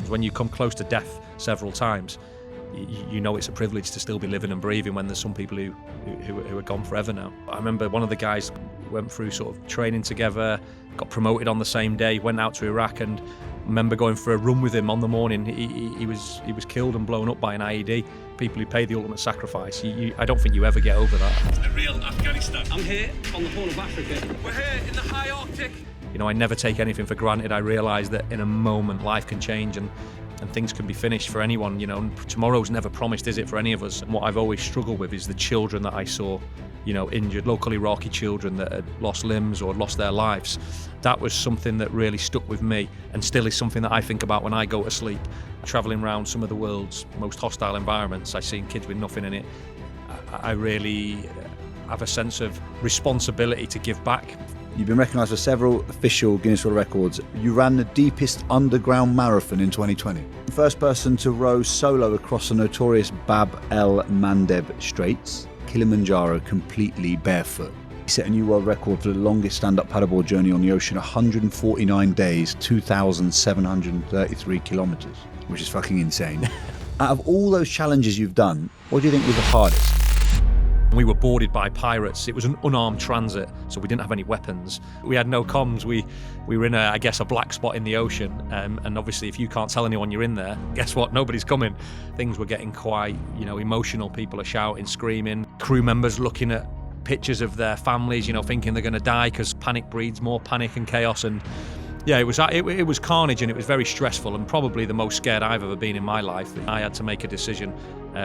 Because when you come close to death several times, you know it's a privilege to still be living and breathing when there's some people who are gone forever now. I remember one of the guys went through sort of training together, got promoted on the same day, went out to Iraq, and I remember going for a run with him on the morning. He was killed and blown up by an IED. People who paid the ultimate sacrifice. I don't think you ever get over that. It's the real Afghanistan. I'm here on the Horn of Africa. We're here in the high Arctic. You know, I never take anything for granted. I realise that in a moment life can change and things can be finished for anyone, you know, and tomorrow's never promised, is it, for any of us? And what I've always struggled with is the children that I saw, you know, injured, local Iraqi children that had lost limbs or lost their lives. That was something that really stuck with me and still is something that I think about when I go to sleep. Travelling around some of the world's most hostile environments, I've seen kids with nothing in it. I really have a sense of responsibility to give back. You've been recognised for several official Guinness World Records. You ran the deepest underground marathon in 2020. First person to row solo across the notorious Bab el Mandeb Straits, Kilimanjaro, completely barefoot. He set a new world record for the longest stand-up paddleboard journey on the ocean, 149 days, 2,733 kilometres, which is fucking insane. Out of all those challenges you've done, what do you think was the hardest? We were boarded by pirates. It was an unarmed transit, so we didn't have any weapons. We had no comms. We were in a black spot in the ocean, and obviously if you can't tell anyone you're in there, guess what? Nobody's coming. Things were getting quite, emotional. People are shouting, screaming. Crew members looking at pictures of their families, thinking they're going to die because panic breeds more panic and chaos. And yeah, it was carnage, and it was very stressful, and probably the most scared I've ever been in my life. I had to make a decision,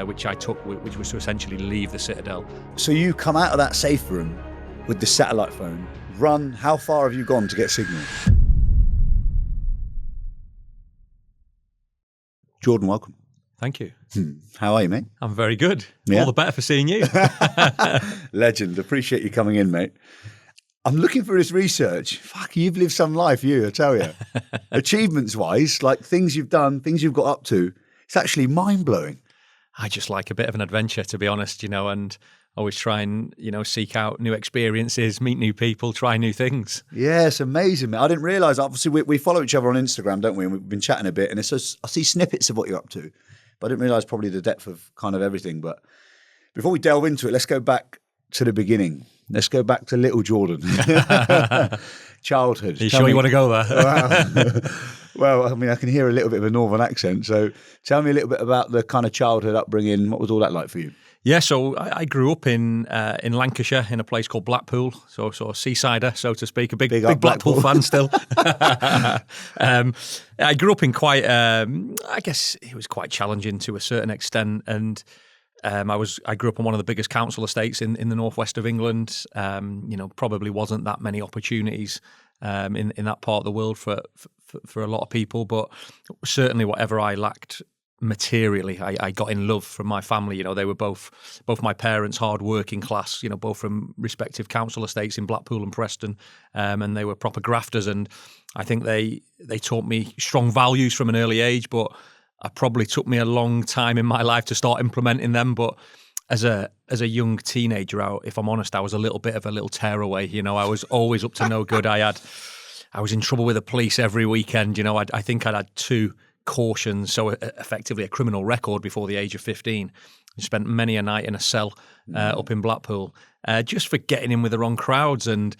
which I took, which was to essentially leave the Citadel. So you come out of that safe room with the satellite phone, run. How far have you gone to get signal? Jordan, welcome. Thank you. How are you, mate? I'm very good. Yeah? All the better for seeing you. Legend. Appreciate you coming in, mate. I'm looking through this research. Fuck, you've lived some life, I tell you. Achievements-wise, like things you've done, things you've got up to, it's actually mind-blowing. I just like a bit of an adventure, to be honest, and always try and, seek out new experiences, meet new people, try new things. Yeah, it's amazing, mate. I didn't realise, obviously, we follow each other on Instagram, don't we? And we've been chatting a bit, and it's just, I see snippets of what you're up to, but I didn't realise probably the depth of kind of everything. But before we delve into it, let's go back to the beginning. Let's go back to little Jordan. Childhood. Are you sure you want to go there? Wow. Well, I mean, I can hear a little bit of a northern accent. So tell me a little bit about the kind of childhood upbringing. What was all that like for you? Yeah, so I grew up in Lancashire in a place called Blackpool, so sort of seasider, so to speak, a big Blackpool fan still. I grew up in quite, I guess it was quite challenging to a certain extent, and I grew up on one of the biggest council estates in the northwest of England. Probably wasn't that many opportunities in that part of the world for a lot of people, but certainly whatever I lacked materially, I got in love from my family. They were both my parents, hard working class, both from respective council estates in Blackpool and Preston, and they were proper grafters. And I think they taught me strong values from an early age, but it probably took me a long time in my life to start implementing them. But as a young teenager, if I'm honest, I was a little bit of a little tearaway. I was always up to no good. I was in trouble with the police every weekend. I think I'd had 2 cautions, so effectively a criminal record before the age of 15. I spent many a night in a cell up in Blackpool just for getting in with the wrong crowds and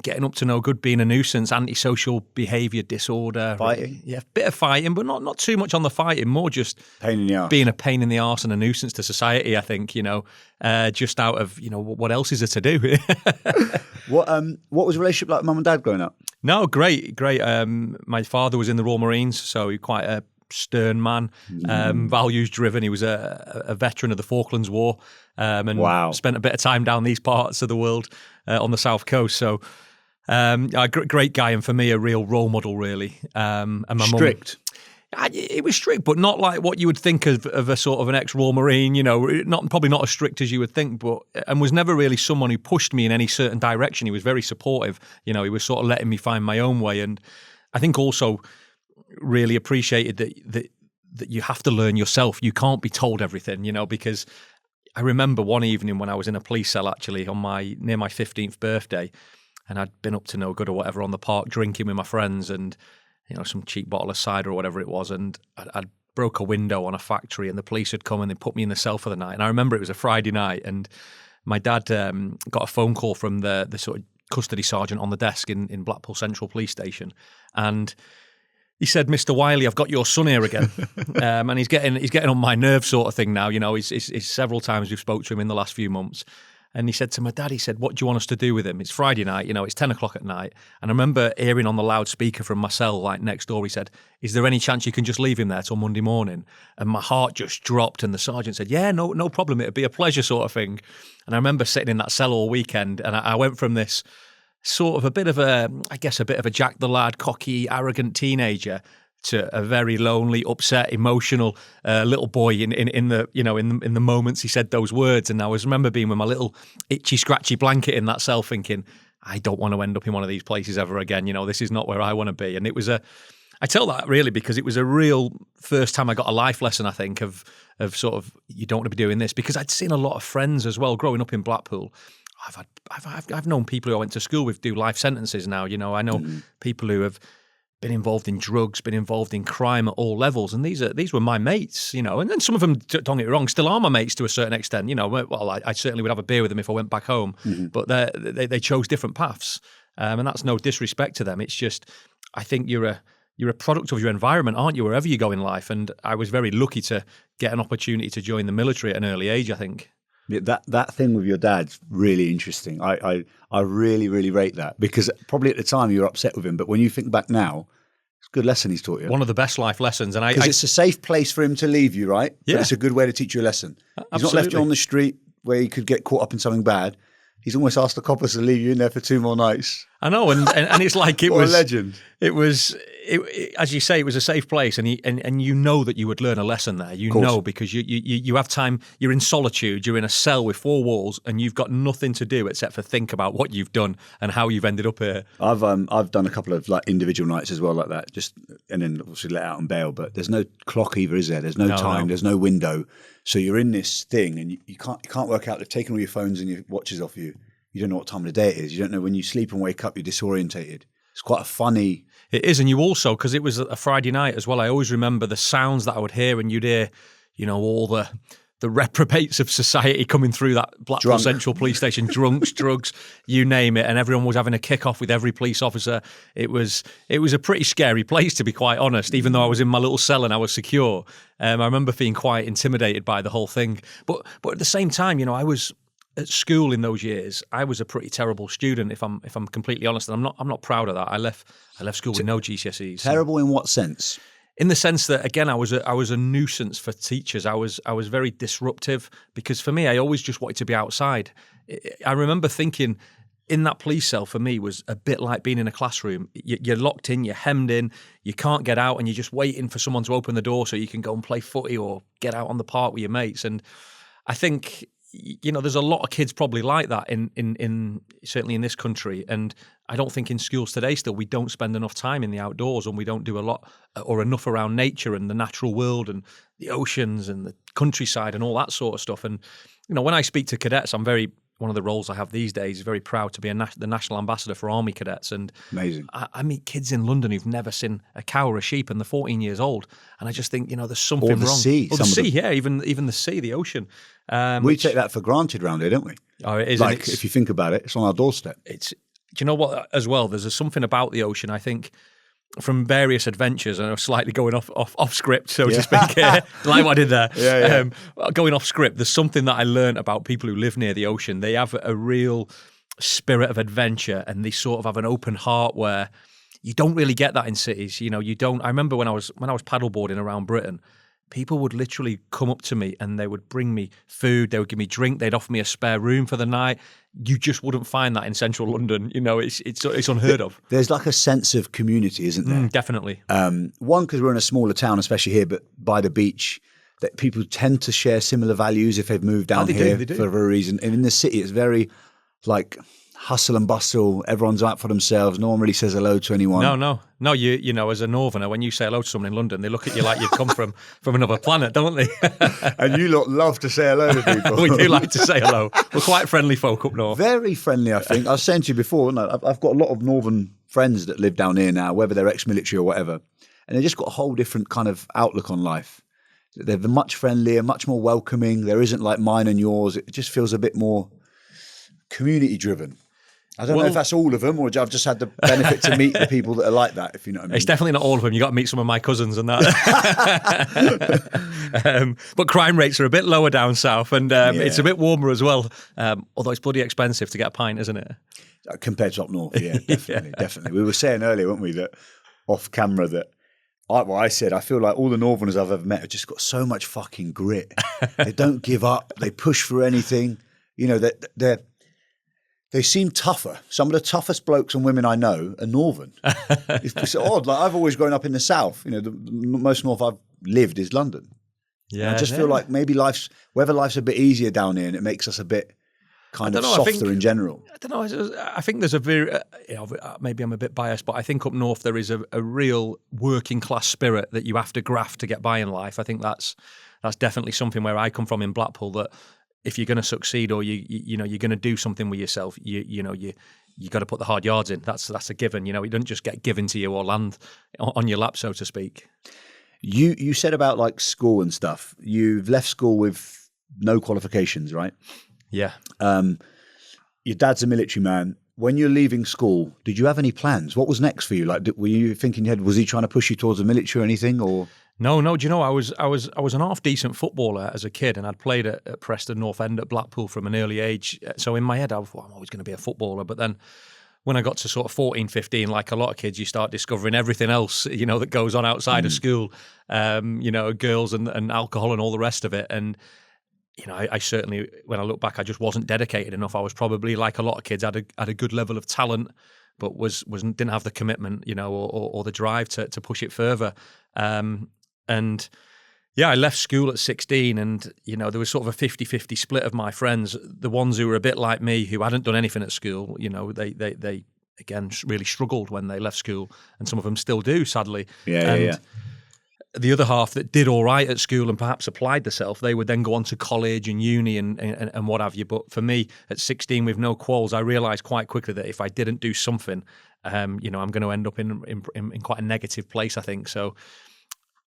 getting up to no good, being a nuisance, antisocial behaviour disorder. Fighting? Yeah, a bit of fighting, but not too much on the fighting, more just pain in the arse. Being a pain in the arse and a nuisance to society, I think, just out of, what else is there to do? What was the relationship like with mum and dad growing up? No, great. My father was in the Royal Marines, so he quite a stern man, values driven. He was a veteran of the Falklands War, and spent a bit of time down these parts of the world on the south coast. So a great guy, and for me a real role model, really. And my strict. It was strict, but not like what you would think of a sort of an ex-Royal Marine, probably not as strict as you would think, and was never really someone who pushed me in any certain direction. He was very supportive. He was sort of letting me find my own way. And I think also really appreciated that you have to learn yourself. You can't be told everything, because I remember one evening when I was in a police cell, actually, near my 15th birthday, and I'd been up to no good or whatever on the park drinking with my friends, and some cheap bottle of cider or whatever it was, and I'd broke a window on a factory, and the police had come and they put me in the cell for the night. And I remember it was a Friday night, and my dad got a phone call from the sort of custody sergeant on the desk in Blackpool Central Police Station, and he said, "Mr. Wylie, I've got your son here again," and he's getting on my nerves, sort of thing now. He's several times we've spoke to him in the last few months. And he said to my dad, he said, "What do you want us to do with him? It's Friday night, it's 10 o'clock at night." And I remember hearing on the loudspeaker from my cell, like next door, he said, "Is there any chance you can just leave him there till Monday morning?" And my heart just dropped, and the sergeant said, "Yeah, no problem. It'd be a pleasure," sort of thing. And I remember sitting in that cell all weekend, and I went from this sort of a bit of a Jack the Lad, cocky, arrogant teenager to a very lonely, upset, emotional little boy in the moments he said those words. And I remember being with my little itchy, scratchy blanket in that cell, thinking, I don't want to end up in one of these places ever again. This is not where I want to be. And it was I tell that really because it was a real first time I got a life lesson, I think, of sort of, you don't want to be doing this, because I'd seen a lot of friends as well growing up in Blackpool. I've known people who I went to school with do life sentences now. I know people who have been involved in drugs, been involved in crime at all levels, and these were my mates, and then some of them, don't get me wrong, still are my mates to a certain extent. Well, I certainly would have a beer with them if I went back home, but they chose different paths, and that's no disrespect to them. It's just, I think you're a product of your environment, aren't you, wherever you go in life? And I was very lucky to get an opportunity to join the military at an early age, I think. Yeah, that thing with your dad's really interesting. I really, really rate that, because probably at the time you were upset with him, but when you think back now, it's a good lesson he's taught you. One of the best life lessons. And because it's a safe place for him to leave you, right? Yeah. But it's a good way to teach you a lesson. He's not left you on the street where you could get caught up in something bad. He's almost asked the coppers to leave you in there for 2 more nights. I know, and it's like it what was a legend. It was, as you say, it was a safe place, and you know that you would learn a lesson there. You know, because you have time. You're in solitude. You're in a cell with 4 walls, and you've got nothing to do except for think about what you've done and how you've ended up here. I've done a couple of like individual nights as well, like that. And then obviously let out on bail. But there's no clock either, is there? There's no time. There's no window. So you're in this thing, and you can't work out. They've taken all your phones and your watches off you. You don't know what time of the day it is. You don't know when you sleep and wake up, you're disorientated. It's quite a funny... It is, and you also, because it was a Friday night as well, I always remember the sounds that I would hear, and you'd hear, all the reprobates of society coming through that Blackpool Central Police Station, drunks, drugs, you name it, and everyone was having a kick-off with every police officer. It was a pretty scary place, to be quite honest, even though I was in my little cell and I was secure. I remember being quite intimidated by the whole thing. But at the same time, I was... At school in those years, I was a pretty terrible student. If I'm completely honest, and I'm not proud of that. I left school with no GCSEs. Terrible in what sense? In the sense that, again, I was a nuisance for teachers. I was very disruptive, because for me, I always just wanted to be outside. I remember thinking, in that police cell for me was a bit like being in a classroom. You're locked in, you're hemmed in, you can't get out, and you're just waiting for someone to open the door so you can go and play footy or get out on the park with your mates. And I think, there's a lot of kids probably like that in certainly in this country. And I don't think in schools today still we don't spend enough time in the outdoors, and we don't do a lot or enough around nature and the natural world and the oceans and the countryside and all that sort of stuff. And, when I speak to cadets, one of the roles I have these days is very proud to be the national ambassador for Army Cadets. And amazing. I meet kids in London who've never seen a cow or a sheep, and they're 14 years old. And I just think, there's something wrong. Or the sea. Or the sea, yeah, even the sea, the ocean. We take that for granted around here, don't we? Oh, it is. Like, if you think about it, it's on our doorstep. Do you know what, as well, there's something about the ocean, I think, from various adventures, and I'm slightly going off script, so to speak, like what I did there. Going off script, there's something that I learned about people who live near the ocean. They have a real spirit of adventure, and they sort of have an open heart where you don't really get that in cities. You don't. I remember when I was paddleboarding around Britain, people would literally come up to me and they would bring me food, they would give me drink, they'd offer me a spare room for the night. You just wouldn't find that in central London. It's unheard of. There's like a sense of community, isn't there? Definitely. One, because we're in a smaller town, especially here, but by the beach, that people tend to share similar values if they've moved down here for a reason. And in the city, it's very like hustle and bustle. Everyone's out for themselves. No one really says hello to anyone. No. You as a northerner, when you say hello to someone in London, they look at you like you've come from another planet, don't they? And you lot love to say hello to people. We do like to say hello. We're quite friendly folk up north. Very friendly, I think. I was saying to you before, I've got a lot of northern friends that live down here now, whether they're ex-military or whatever, and they just got a whole different kind of outlook on life. They're much friendlier, much more welcoming. There isn't like mine and yours. It just feels a bit more community driven. I don't know if that's all of them, or I've just had the benefit to meet the people that are like that, if you know what I mean. It's definitely not all of them. You got to meet some of my cousins and that. But crime rates are a bit lower down south, and it's a bit warmer as well. Although it's bloody expensive to get a pint, isn't it? Compared to up north, yeah, definitely, definitely. We were saying earlier, weren't we, that off camera that I said I feel like all the Northerners I've ever met have just got so much fucking grit. They don't give up. They push for anything. You know, they seem tougher. Some of the toughest blokes and women I know are Northern. It's odd. Like I've always grown up in the South. You know, the most North I've lived is London. Yeah, and I just feel like maybe whether life's a bit easier down here and it makes us a bit kind of softer in general. I don't know. I think there's a very, maybe I'm a bit biased, but I think up north there is a real working class spirit that you have to graft to get by in life. I think that's definitely something where I come from in Blackpool, that if you're going to succeed or you're going to do something with yourself, you got to put the hard yards in. That's a given. You know, it doesn't just get given to you or land on your lap, so to speak. You said about like school and stuff. You've left school with no qualifications, right? Yeah. Your dad's a military man. When you're leaving school, did you have any plans? What was next for you? Like, were you thinking was he trying to push you towards the military or anything? Or no. Do you know I was an half decent footballer as a kid, and I'd played at Preston North End at Blackpool from an early age. So in my head, I thought I'm always going to be a footballer. But then when I got to sort of 14, 15, like a lot of kids, you start discovering everything else, you know, that goes on outside of school. You know, girls and alcohol and all the rest of it. And you know, I certainly, when I look back, I just wasn't dedicated enough. I was probably, like a lot of kids, had a good level of talent, but didn't have the commitment, you know, or the drive to push it further. And yeah, I left school at 16, and you know, there was sort of a 50-50 split of my friends. The ones who were a bit like me, who hadn't done anything at school, you know, they again really struggled when they left school, and some of them still do, sadly. Yeah. The other half that did all right at school and perhaps applied themselves, they would then go on to college and uni and what have you. But for me, at 16, with no quals, I realised quite quickly that if I didn't do something, you know, I'm going to end up in quite a negative place, I think. So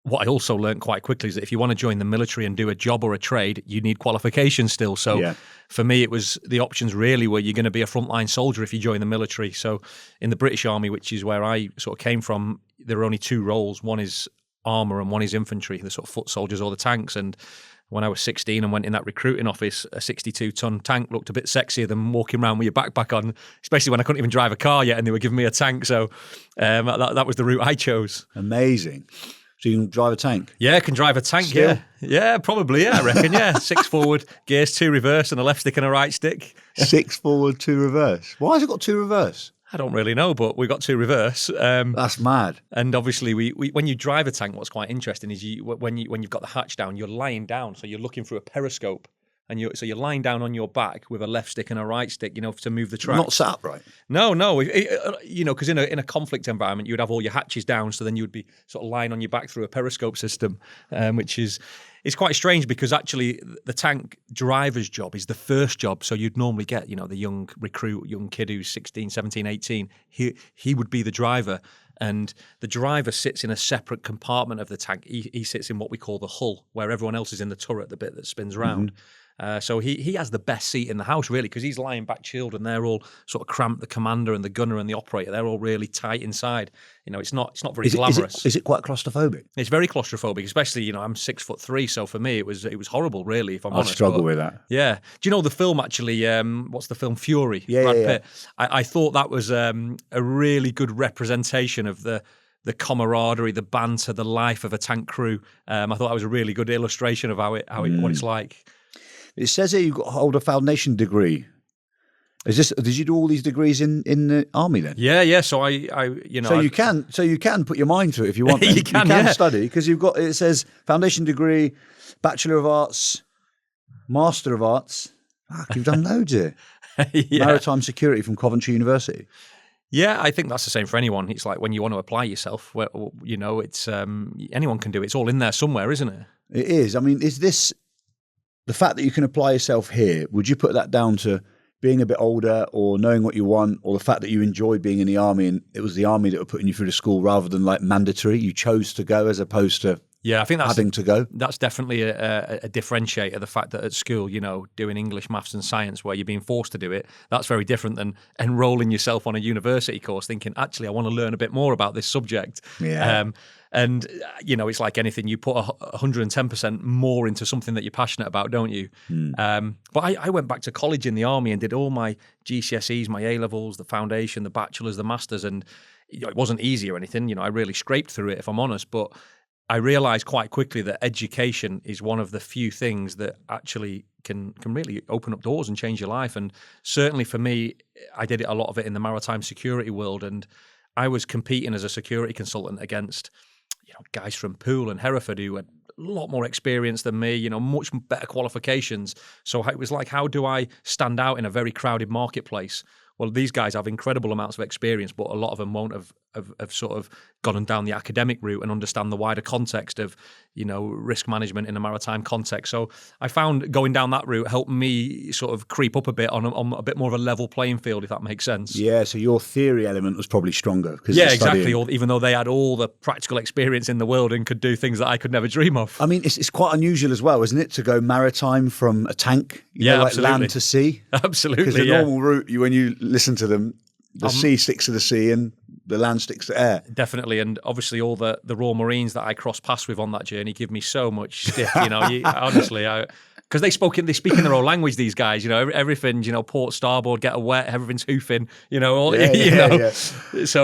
what I also learned quite quickly is that if you want to join the military and do a job or a trade, you need qualifications still. So for me, it was the options really were you're going to be a frontline soldier if you join the military. So in the British Army, which is where I sort of came from, there are only two roles. One is armour and one is infantry, the sort of foot soldiers or the tanks. And when I was 16 and went in that recruiting office, a 62-ton tank looked a bit sexier than walking around with your backpack on, especially when I couldn't even drive a car yet and they were giving me a tank. So that was the route I chose. Amazing. So you can drive a tank? Yeah, I can drive a tank, Still? Yeah, probably, I reckon, yeah. 6 forward, gears 2 reverse and a left stick and a right stick. 6 forward, 2 reverse. Why has it got 2 reverse? I don't really know, but we've got 2 reverse. That's mad. And obviously, we when you drive a tank, what's quite interesting is when you've got the hatch down, you're lying down, so you're looking through a periscope, and you're lying down on your back with a left stick and a right stick, you know, to move the tracks. Not sat upright. No. You know, because in a conflict environment, you would have all your hatches down, so then you would be sort of lying on your back through a periscope system, which is. It's quite strange because actually the tank driver's job is the first job. So you'd normally get, you know, the young recruit, young kid who's 16, 17, 18. He would be the driver. And the driver sits in a separate compartment of the tank. He sits in what we call the hull, where everyone else is in the turret, the bit that spins around. So he has the best seat in the house, really, because he's lying back chilled and they're all sort of cramped. The commander and the gunner and the operator, they're all really tight inside. You know, it's not very glamorous. Is it quite claustrophobic? It's very claustrophobic, especially, you know, I'm 6'3", so for me it was horrible, really, if I'm honest. I struggle with that. Yeah. Do you know the film, actually, what's the film, Fury? Yeah, Brad yeah. Pitt. I thought that was a really good representation of the camaraderie, the banter, the life of a tank crew. I thought that was a really good illustration of what it's like. It says here you've got to hold a foundation degree. Did you do all these degrees in the army then? Yeah. So I you know. So you can put your mind to it if you want. You can study because it says foundation degree, Bachelor of Arts, Master of Arts. You've done loads here. Maritime Security from Coventry University. Yeah, I think that's the same for anyone. It's like when you want to apply yourself, you know, it's anyone can do it. It's all in there somewhere, isn't it? It is. I mean, is this the fact that you can apply yourself here? Would you put that down to being a bit older or knowing what you want, or the fact that you enjoy being in the army and it was the army that were putting you through the school rather than like mandatory? You chose to go as opposed to I think having to go. That's definitely a differentiator. The fact that at school, doing English, maths, and science, where you're being forced to do it, that's very different than enrolling yourself on a university course, thinking, actually, I want to learn a bit more about this subject. Yeah. And it's like anything, you put 110% more into something that you're passionate about, don't you? But I went back to college in the army and did all my GCSEs, my A-levels, the foundation, the bachelors, the masters, and it wasn't easy or anything. I really scraped through it, if I'm honest, but I realized quite quickly that education is one of the few things that actually can really open up doors and change your life. And certainly for me, I did a lot of it in the maritime security world, and I was competing as a security consultant against guys from Poole and Hereford who had a lot more experience than me, much better qualifications. So it was like, how do I stand out in a very crowded marketplace? Well, these guys have incredible amounts of experience, but a lot of them won't have sort of gone down the academic route and understand the wider context of, risk management in a maritime context. So I found going down that route helped me sort of creep up a bit on a bit more of a level playing field, if that makes sense. Yeah, so your theory element was probably stronger. Yeah, exactly. Even though they had all the practical experience in the world and could do things that I could never dream of. I mean, it's quite unusual as well, isn't it, to go maritime from a tank, like land to sea? Absolutely, because the normal route, when you listen to them, the sea sticks to the sea and the land sticks to air. Definitely, and obviously all the Royal Marines that I crossed paths with on that journey give me so much stick. Honestly, because they speak in their own language. These guys, everything, port, starboard, get a wet, everything's hoofing. So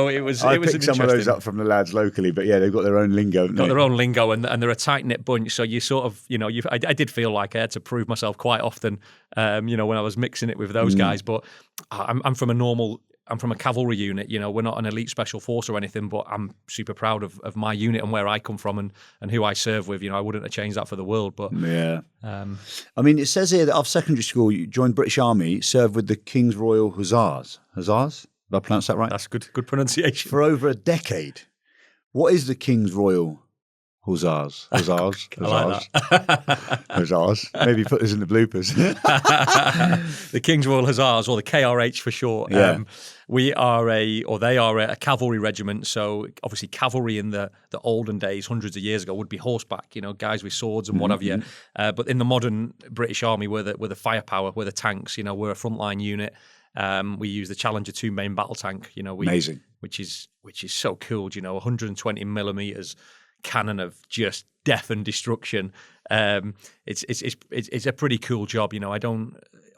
it was. I picked some of those up from the lads locally, but they've got their own lingo. Their own lingo, and they're a tight knit bunch. So you sort of, I did feel like I had to prove myself quite often. When I was mixing it with those guys, but I'm from a cavalry unit, we're not an elite special force or anything, but I'm super proud of my unit and where I come from and who I serve with. I wouldn't have changed that for the world. But I mean, it says here that after secondary school, you joined British Army, served with the King's Royal Hussars. Hussars? Did I pronounce that right? That's good pronunciation. For over a decade. What is the King's Royal Hussars? Hussars? Hussars? Hussars? Maybe put this in the bloopers. The King's Royal Hussars, or the KRH for short. Yeah. They are a cavalry regiment. So obviously cavalry in the olden days, hundreds of years ago, would be horseback, guys with swords and what have you. But in the modern British Army, we're the firepower, we're the tanks, we're a frontline unit. We use the Challenger 2 main battle tank, Amazing. Which is so cool, 120 millimeters cannon of just death and destruction. It's a pretty cool job.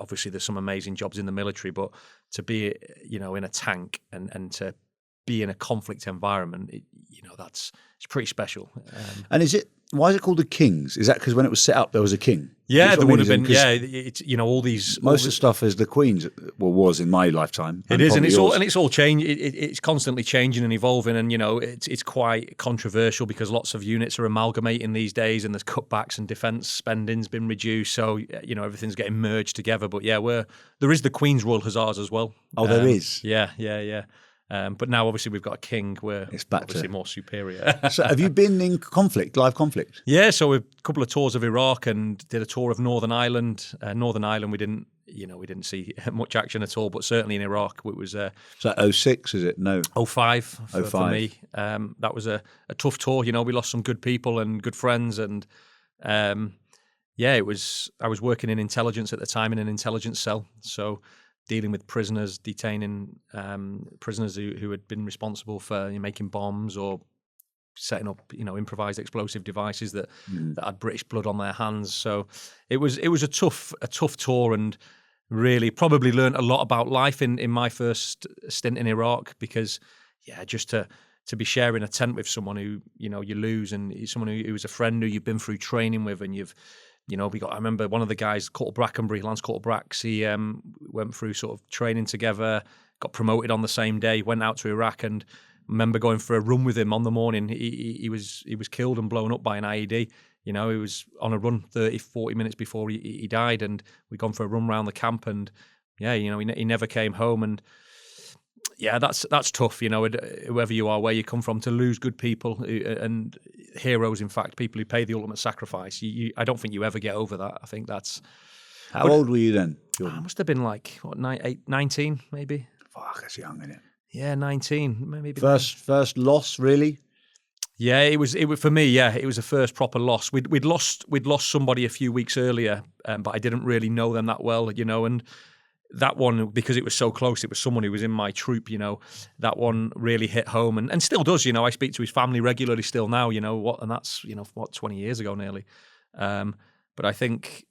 Obviously there's some amazing jobs in the military, but to be in a tank and to be in a conflict environment, it's pretty special. And why is it called the King's? Is that because when it was set up there was a king? Yeah, there would have been. Yeah, it's all these. Most of the stuff is the Queen's. Was in my lifetime. It is, and it's all changed. It's constantly changing and evolving, and it's quite controversial because lots of units are amalgamating these days, and there's cutbacks and defence spending's been reduced. So everything's getting merged together. But there is the Queen's Royal Hussars as well. Oh, there is. Yeah. But now, obviously, we've got a king. It's obviously more superior. So, have you been in live conflict? Yeah. So, we've a couple of tours of Iraq and did a tour of Northern Ireland. Northern Ireland, we didn't see much action at all. But certainly in Iraq, it was. So, 06 is it? No. 05 for me. That was a tough tour. We lost some good people and good friends, and it was. I was working in intelligence at the time in an intelligence cell. So, dealing with prisoners, detaining prisoners who had been responsible for making bombs or setting up, improvised explosive devices that had British blood on their hands. So it was a tough tour, and really probably learned a lot about life in my first stint in Iraq, because just to be sharing a tent with someone who you lose, and someone who was a friend who you've been through training with, and you've. I remember one of the guys, Corporal Brackenbury, Lance Corporal Brax, he went through sort of training together, got promoted on the same day, went out to Iraq, and I remember going for a run with him on the morning. He was killed and blown up by an IED. He was on a run 30, 40 minutes before he died, and we'd gone for a run around the camp, and he never came home. And that's tough, whoever you are, where you come from, to lose good people and heroes, in fact, people who pay the ultimate sacrifice. I don't think you ever get over that. I think that's... How old were you then, I Jordan? must have been like, 19 maybe? Fuck, that's young, isn't it? Yeah, 19. Maybe. First loss, really? Yeah, it was for me. Yeah, it was the first proper loss. We'd lost somebody a few weeks earlier, but I didn't really know them that well, and that one, because it was so close, it was someone who was in my troop, that one really hit home and still does. I speak to his family regularly still now. And that's 20 years ago nearly. But I think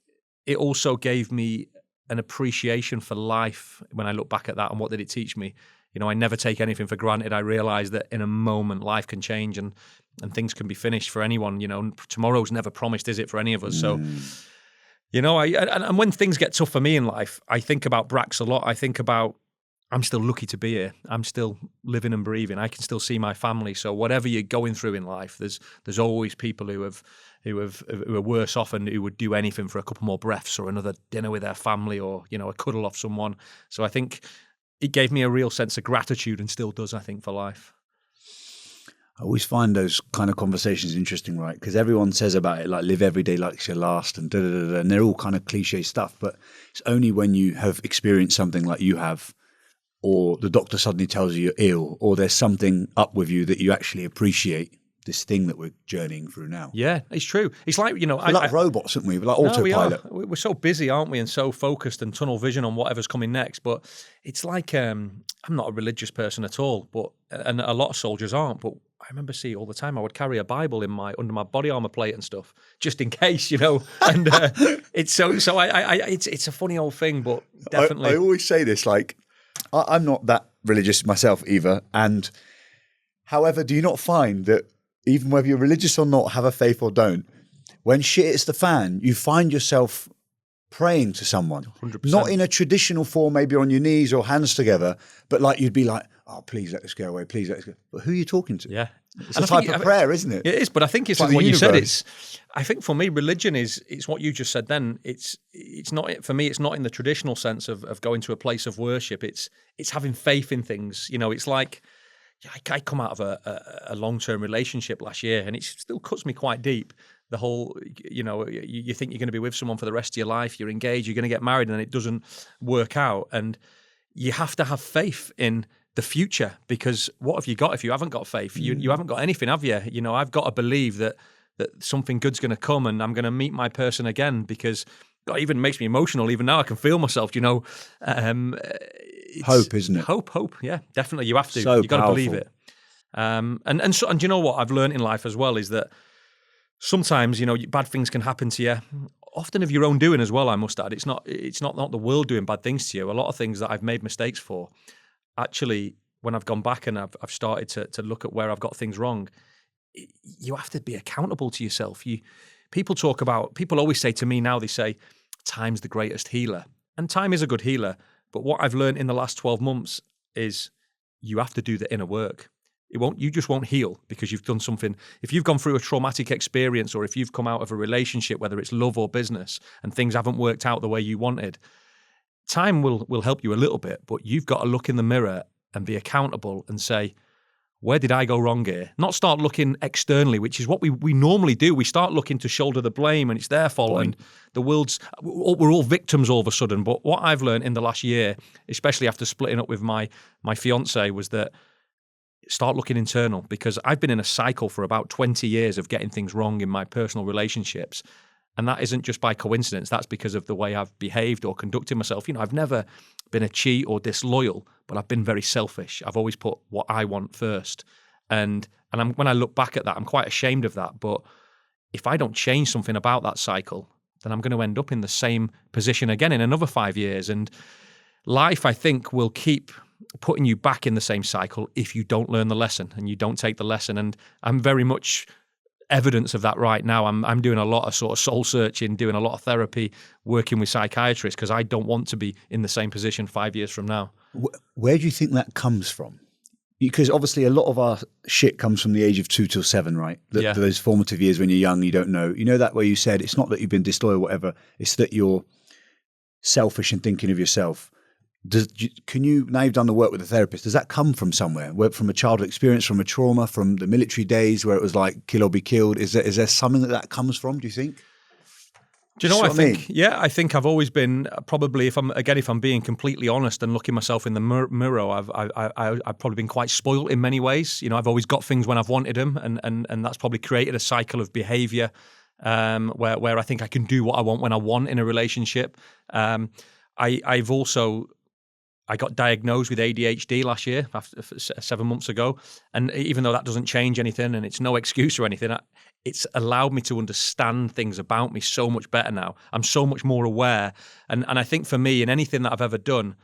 it also gave me an appreciation for life when I look back at that and what did it teach me. I never take anything for granted. I realised that in a moment, life can change and things can be finished for anyone. Tomorrow's never promised, is it, for any of us? So, and when things get tough for me in life, I think about Brax a lot. I think about I'm still lucky to be here. I'm still living and breathing. I can still see my family. So whatever you're going through in life, there's always people who are worse off and who would do anything for a couple more breaths or another dinner with their family or a cuddle off someone. So I think it gave me a real sense of gratitude and still does, I think, for life. I always find those kind of conversations interesting, right? Because everyone says about it, like live every day like it's your last and da-da-da-da, and they're all kind of cliche stuff. But it's only when you have experienced something like you have, or the doctor suddenly tells you you're ill, or there's something up with you that you actually appreciate this thing that we're journeying through now. Yeah, it's true. It's like, we're like robots, aren't we? We're like autopilot. We're so busy, aren't we? And so focused and tunnel vision on whatever's coming next. But it's like, I'm not a religious person at all, and a lot of soldiers aren't. But I remember seeing all the time, I would carry a Bible under my body armor plate and stuff, just in case, And it's it's a funny old thing, but definitely. I always say this, like, I'm not that religious myself either. And however, do you not find that even whether you're religious or not, have a faith or don't, when shit hits the fan, you find yourself praying to someone. 100%. Not in a traditional form, maybe on your knees or hands together, but like you'd be like, oh, please let us go away, please let us go. But who are you talking to? Yeah. It's a type of prayer, isn't it? It is, but I think it's like what you said. I think for me, religion it's what you just said then. It's not, for me, it's not in the traditional sense of going to a place of worship. It's having faith in things. It's like, I come out of a long-term relationship last year and it still cuts me quite deep. The whole, you think you're going to be with someone for the rest of your life, you're engaged, you're going to get married, and it doesn't work out. And you have to have faith in the future, because what have you got if you haven't got faith? You haven't got anything, have you? I've got to believe that something good's going to come and I'm going to meet my person again, because God, it even makes me emotional. Even now I can feel myself, hope, isn't it? Hope. Yeah, definitely. You have to. So you got to powerful. believe it. And you know what I've learned in life as well is that sometimes bad things can happen to you. Often of your own doing as well. I must add, it's not the world doing bad things to you. A lot of things that I've made mistakes for, actually, when I've gone back and I've started to look at where I've got things wrong, you have to be accountable to yourself. People always say to me now, they say, time's the greatest healer. And time is a good healer. But what I've learned in the last 12 months is you have to do the inner work. You just won't heal because you've done something. If you've gone through a traumatic experience, or if you've come out of a relationship, whether it's love or business, and things haven't worked out the way you wanted, time will help you a little bit, but you've got to look in the mirror and be accountable and say, where did I go wrong here? Not start looking externally, which is what we normally do. We start looking to shoulder the blame and it's their fault and we're all victims all of a sudden. But what I've learned in the last year, especially after splitting up with my fiance, was that start looking internal, because I've been in a cycle for about 20 years of getting things wrong in my personal relationships. And that isn't just by coincidence. That's because of the way I've behaved or conducted myself. I've never been a cheat or disloyal, but I've been very selfish. I've always put what I want first. And when I look back at that, I'm quite ashamed of that. But if I don't change something about that cycle, then I'm going to end up in the same position again in another 5 years. And life, I think, will keep putting you back in the same cycle if you don't learn the lesson and you don't take the lesson. And I'm very much evidence of that right now. I'm doing a lot of sort of soul searching, doing a lot of therapy, working with psychiatrists, because I don't want to be in the same position 5 years from now. Where do you think that comes from? Because obviously a lot of our shit comes from the age of 2 till 7, right? Those formative years when you're young, you don't know. You know that where you said it's not that you've been disloyal or whatever, it's that you're selfish and thinking of yourself. Now you've done the work with a therapist, does that come from somewhere? From a childhood experience, from a trauma, from the military days where it was like kill or be killed? Is there something that comes from, do you think? Do you know what I think? mean? Yeah, I think I've always been probably, if I'm being completely honest and looking myself in the mirror, I've probably been quite spoiled in many ways. You know, I've always got things when I've wanted them, and that's probably created a cycle of behaviour where I think I can do what I want when I want in a relationship. I got diagnosed with ADHD last year, 7 months ago. And even though that doesn't change anything and it's no excuse or anything, it's allowed me to understand things about me so much better now. I'm so much more aware. And I think for me, in anything that I've ever done,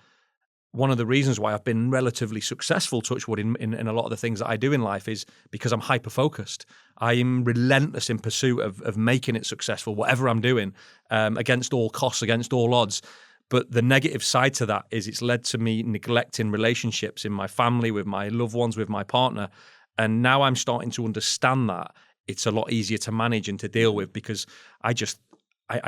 one of the reasons why I've been relatively successful, touch wood, in a lot of the things that I do in life is because I'm hyper-focused. I'm relentless in pursuit of making it successful, whatever I'm doing, against all costs, against all odds. But the negative side to that is it's led to me neglecting relationships in my family, with my loved ones, with my partner. And now I'm starting to understand that it's a lot easier to manage and to deal with, because I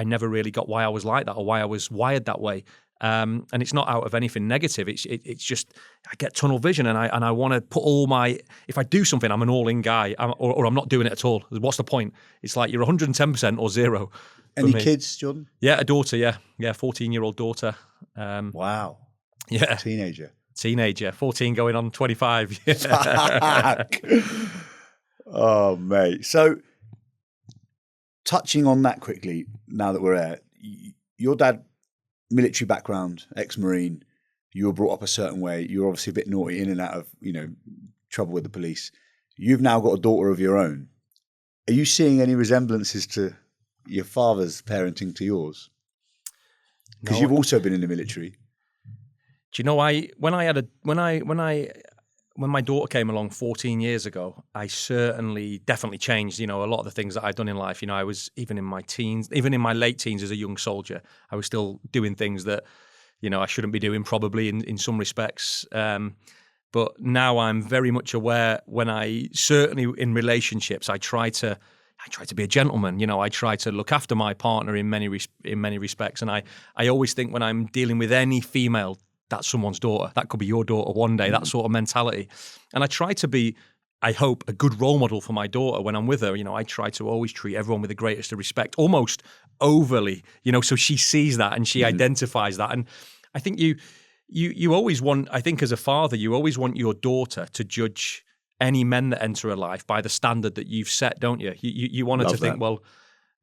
never really got why I was like that or why I was wired that way. And it's not out of anything negative. It's just I get tunnel vision, and I want to put all my. If I do something, I'm an all-in guy, or I'm not doing it at all. What's the point? It's like you're 110% or zero. Any kids, Jordan? Yeah, a daughter. Yeah, 14-year-old daughter. Wow. Yeah, teenager. 14 going on 25. Fuck. Oh, mate. So, touching on that quickly, now that we're at your dad. Military background, ex-Marine, you were brought up a certain way. You're obviously a bit naughty, in and out of, trouble with the police. You've now got a daughter of your own. Are you seeing any resemblances to your father's parenting to yours? Because you've also been in the military. Do you know, when my daughter came along 14 years ago, I definitely changed, a lot of the things that I'd done in life. I was, even in my late teens as a young soldier, I was still doing things that, I shouldn't be doing probably in some respects. But now I'm very much aware certainly in relationships, I try to be a gentleman. I try to look after my partner in many respects. And I always think when I'm dealing with any female, that's someone's daughter. That could be your daughter one day, that sort of mentality. And I try to be, I hope, a good role model for my daughter when I'm with her. I try to always treat everyone with the greatest of respect, almost overly, so she sees that and she identifies that. And I think you always want, I think as a father, you always want your daughter to judge any men that enter her life by the standard that you've set, don't you? You want her to think, well,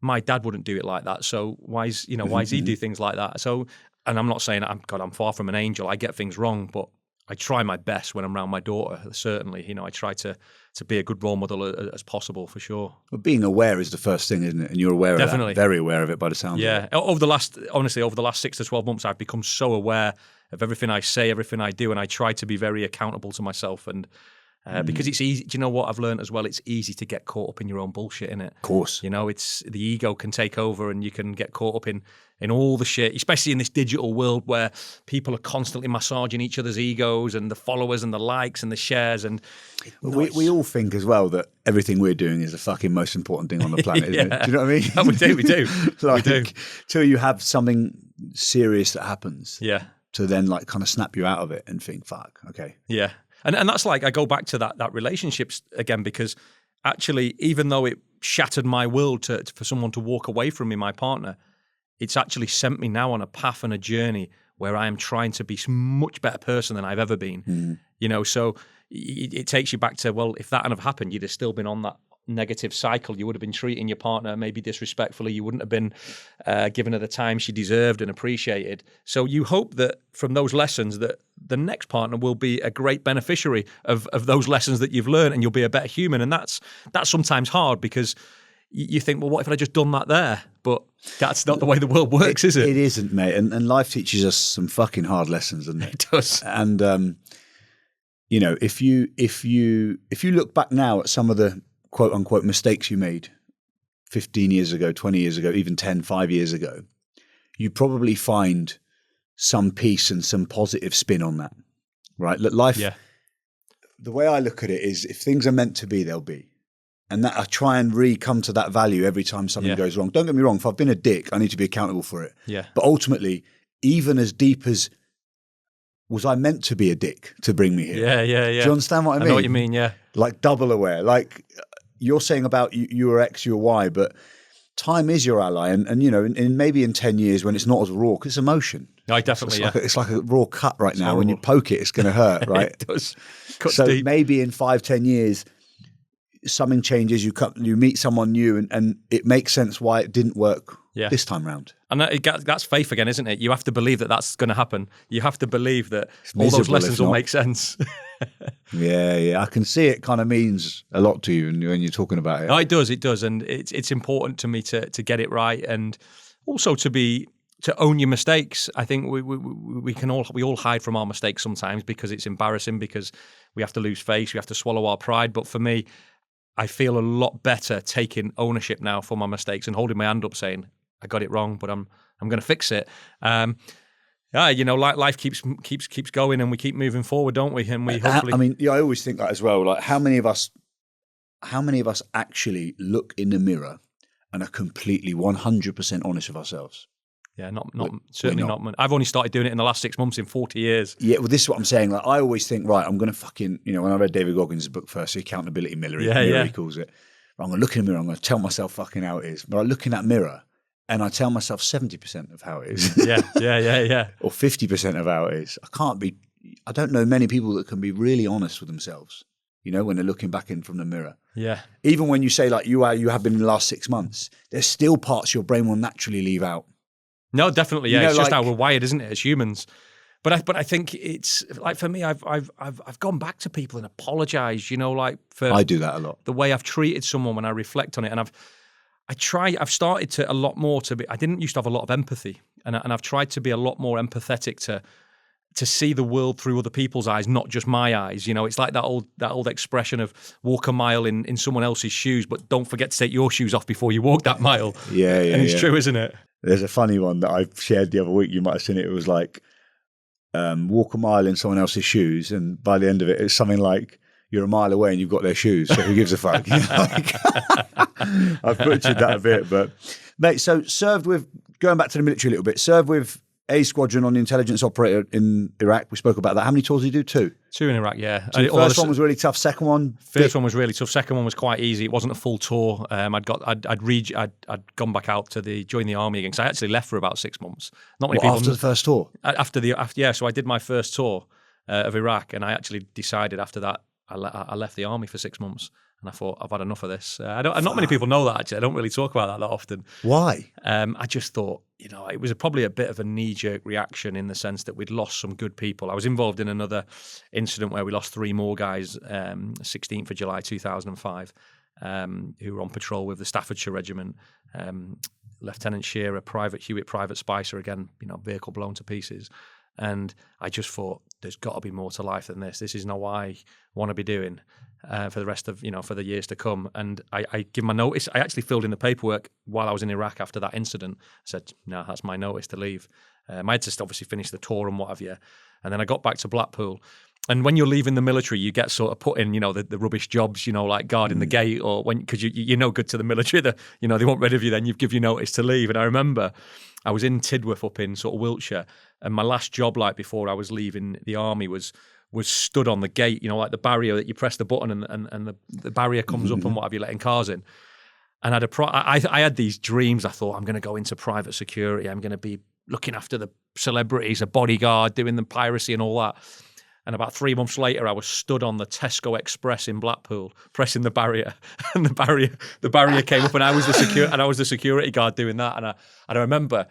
my dad wouldn't do it like that, so why is he do things like that? So. And I'm not saying I'm far from an angel. I get things wrong, but I try my best when I'm around my daughter. Certainly, I try to be a good role model as possible, for sure. Well, being aware is the first thing, isn't it? And you're aware of that, very aware of it by the sound of it. Yeah. Over the last 6 to 12 months, I've become so aware of everything I say, everything I do, and I try to be very accountable to myself. And because it's easy. Do you know what I've learned as well? It's easy to get caught up in your own bullshit, innit? Of course. It's the ego can take over, and you can get caught up in all the shit, especially in this digital world where people are constantly massaging each other's egos and the followers and the likes and the shares. And we all think as well that everything we're doing is the fucking most important thing on the planet, isn't it? Do you know what I mean? Oh, we do. Like, we do. Till you have something serious that happens. Yeah. To then kind of snap you out of it and think, fuck, okay. Yeah. And that's I go back to that relationships again, because actually, even though it shattered my world for someone to walk away from me, my partner, it's actually sent me now on a path and a journey where I am trying to be a much better person than I've ever been. So it takes you back to, well, if that hadn't have happened, you'd have still been on that negative cycle. You would have been treating your partner maybe disrespectfully. You wouldn't have been giving her the time she deserved and appreciated. So you hope that from those lessons that the next partner will be a great beneficiary of those lessons that you've learned, and you'll be a better human. And that's sometimes hard, because you think, well, what if I'd just done that there? But that's not the way the world works, is it? It isn't, mate. And life teaches us some fucking hard lessons, doesn't it? It does. And if you look back now at some of the quote unquote mistakes you made 15 years ago, 20 years ago, even 5 years ago, you probably find some peace and some positive spin on that, right? Life, the way I look at it is, if things are meant to be, they'll be. And that I try and come to that value every time something goes wrong. Don't get me wrong, if I've been a dick, I need to be accountable for it. Yeah. But ultimately, even as deep as, was I meant to be a dick to bring me here? Yeah. Do you understand what I mean? I know what you mean, yeah. Like double aware. Like you're saying about you were X, you were Y, but time is your ally, and you know, maybe in 10 years when it's not as raw, because it's emotion. I definitely, it's like a raw cut right now. Horrible. When you poke it, it's going to hurt, right? It does. Cuts so deep. maybe in 5-10 years, something changes. You meet someone new, and it makes sense why it didn't work this time round. And that's faith again, isn't it? You have to believe that that's going to happen. You have to believe that all those lessons will make sense. Yeah. I can see it kind of means a lot to you when you're talking about it. No, it does. And it's important to me to get it right, and also to own your mistakes. I think we all hide from our mistakes sometimes because it's embarrassing, because we have to lose face, we have to swallow our pride. But for me, I feel a lot better taking ownership now for my mistakes and holding my hand up saying, I got it wrong, but I'm going to fix it. You know, life keeps going, and we keep moving forward, don't we? And we hopefully. I mean, I always think that as well. Like, how many of us actually look in the mirror and are completely 100% honest with ourselves? Yeah, certainly not. I've only started doing it in the last 6 months in 40 years. Yeah, well, this is what I'm saying. Like, I always think, right, I'm going to fucking, you know, when I read David Goggins' book first, The Accountability Mirror, he calls it. I'm going to look in the mirror, I'm going to tell myself fucking how it is. But I look in that mirror and I tell myself 70% of how it is. Yeah. Or 50% of how it is. I don't know many people that can be really honest with themselves, you know, when they're looking back in from the mirror. Yeah. Even when you say, like, you have been in the last 6 months, there's still parts your brain will naturally leave out. No, definitely. Yeah, you know, it's just how we're wired, isn't it, as humans? But I think it's like, for me, I've gone back to people and apologized. You know, like, for I do that a lot. The way I've treated someone when I reflect on it, and I've started to a lot more to be. I didn't used to have a lot of empathy, and I've tried to be a lot more empathetic to see the world through other people's eyes, not just my eyes. You know, it's like that old expression of walk a mile in someone else's shoes, but don't forget to take your shoes off before you walk that mile. Yeah. And it's true, isn't it? There's a funny one that I shared the other week. You might have seen it. It was like, walk a mile in someone else's shoes, and by the end of it, it's something like, you're a mile away and you've got their shoes, so who gives a fuck? You know, like, I've butchered that a bit, but mate, so going back to the military a little bit, served with A Squadron on the intelligence operator in Iraq. We spoke about that. How many tours did you do? Two in Iraq, yeah. So the first one was really tough. Second one? First one was really tough. Second one was quite easy. It wasn't a full tour. I'd gone back out to join the army again, because I actually left for about 6 months. Not many people after the first tour? So I did my first tour of Iraq, and I actually decided after that, I left the army for 6 months, and I thought, I've had enough of this. Not many people know that, actually. I don't really talk about that often. Why? I just thought, you know, it was probably a bit of a knee-jerk reaction, in the sense that we'd lost some good people. I was involved in another incident where we lost 3 more guys, 16th of July 2005, who were on patrol with the Staffordshire Regiment. Lieutenant Shearer, Private Hewitt, Private Spicer, again, you know, vehicle blown to pieces. And I just thought, there's got to be more to life than this. This is not what I want to be doing for the rest of, you know, for the years to come. And I give my notice. I actually filled in the paperwork while I was in Iraq after that incident. I said, no, that's my notice to leave. I had to obviously finish the tour and what have you. And then I got back to Blackpool. And when you're leaving the military, you get sort of put in, you know, the rubbish jobs, you know, like guarding the gate, or because you're no good to the military. You know, they want rid of you, then you give your notice to leave. And I remember I was in Tidworth up in sort of Wiltshire, and my last job, like before I was leaving the army, was stood on the gate, you know, like the barrier that you press the button and the barrier comes up and what have you, letting cars in. And I had these dreams. I thought, I'm going to go into private security. I'm going to be looking after the celebrities, a bodyguard, doing the piracy and all that. And about 3 months later, I was stood on the Tesco Express in Blackpool, pressing the barrier, and the barrier came up, and I was the security guard doing that. And I remember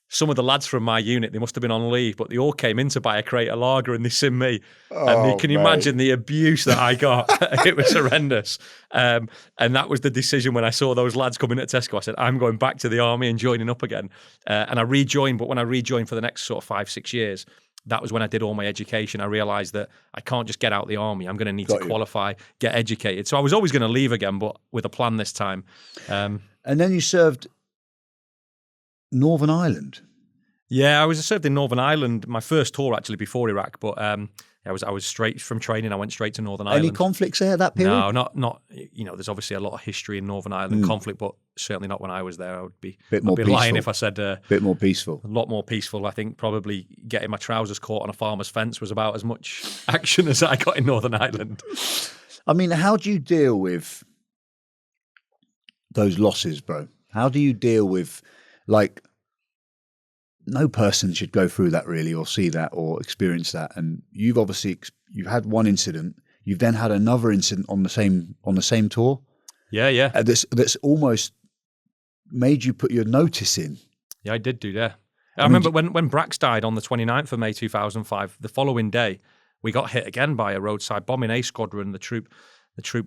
some of the lads from my unit, they must have been on leave, but they all came in to buy a crate of lager, and they seen me. And can you imagine the abuse that I got? It was horrendous. And that was the decision when I saw those lads coming at Tesco. I said, I'm going back to the army and joining up again. And I rejoined, but when I rejoined for the next sort of 5-6 years, that was when I did all my education. I realised that I can't just get out of the army. I'm going to need to qualify, get educated. So I was always going to leave again, but with a plan this time. And then you served Northern Ireland. Yeah, I served in Northern Ireland. My first tour actually before Iraq, but I was straight from training. I went straight to Northern Ireland. Any conflicts there that period? No, not. You know, there's obviously a lot of history in Northern Ireland conflict, but certainly not when I was there. I would be lying if I said a bit more peaceful. A lot more peaceful. I think probably getting my trousers caught on a farmer's fence was about as much action as I got in Northern Ireland. I mean, how do you deal with those losses, bro? How do you deal with, like, no person should go through that really, or see that, or experience that. And you've obviously you've had one incident. You've then had another incident on the same tour. Yeah. That's almost made you put your notice in. Yeah, I did do that. I remember when Brax died on the 29th of May 2005, the following day, we got hit again by a roadside bombing. A squadron, the troop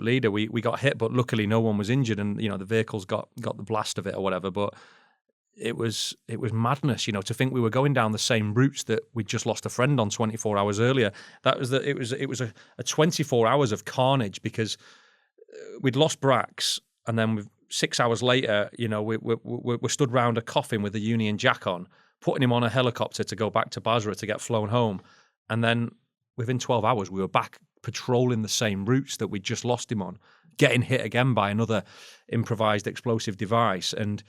leader, we got hit, but luckily no one was injured, and the vehicles got the blast of it or whatever. But it was madness, to think we were going down the same routes that we'd just lost a friend on 24 hours earlier. It was a 24 hours of carnage, because we'd lost Brax, and then 6 hours later, we're stood round a coffin with a Union Jack on, putting him on a helicopter to go back to Basra to get flown home. And then within 12 hours, we were back patrolling the same routes that we'd just lost him on, getting hit again by another improvised explosive device. And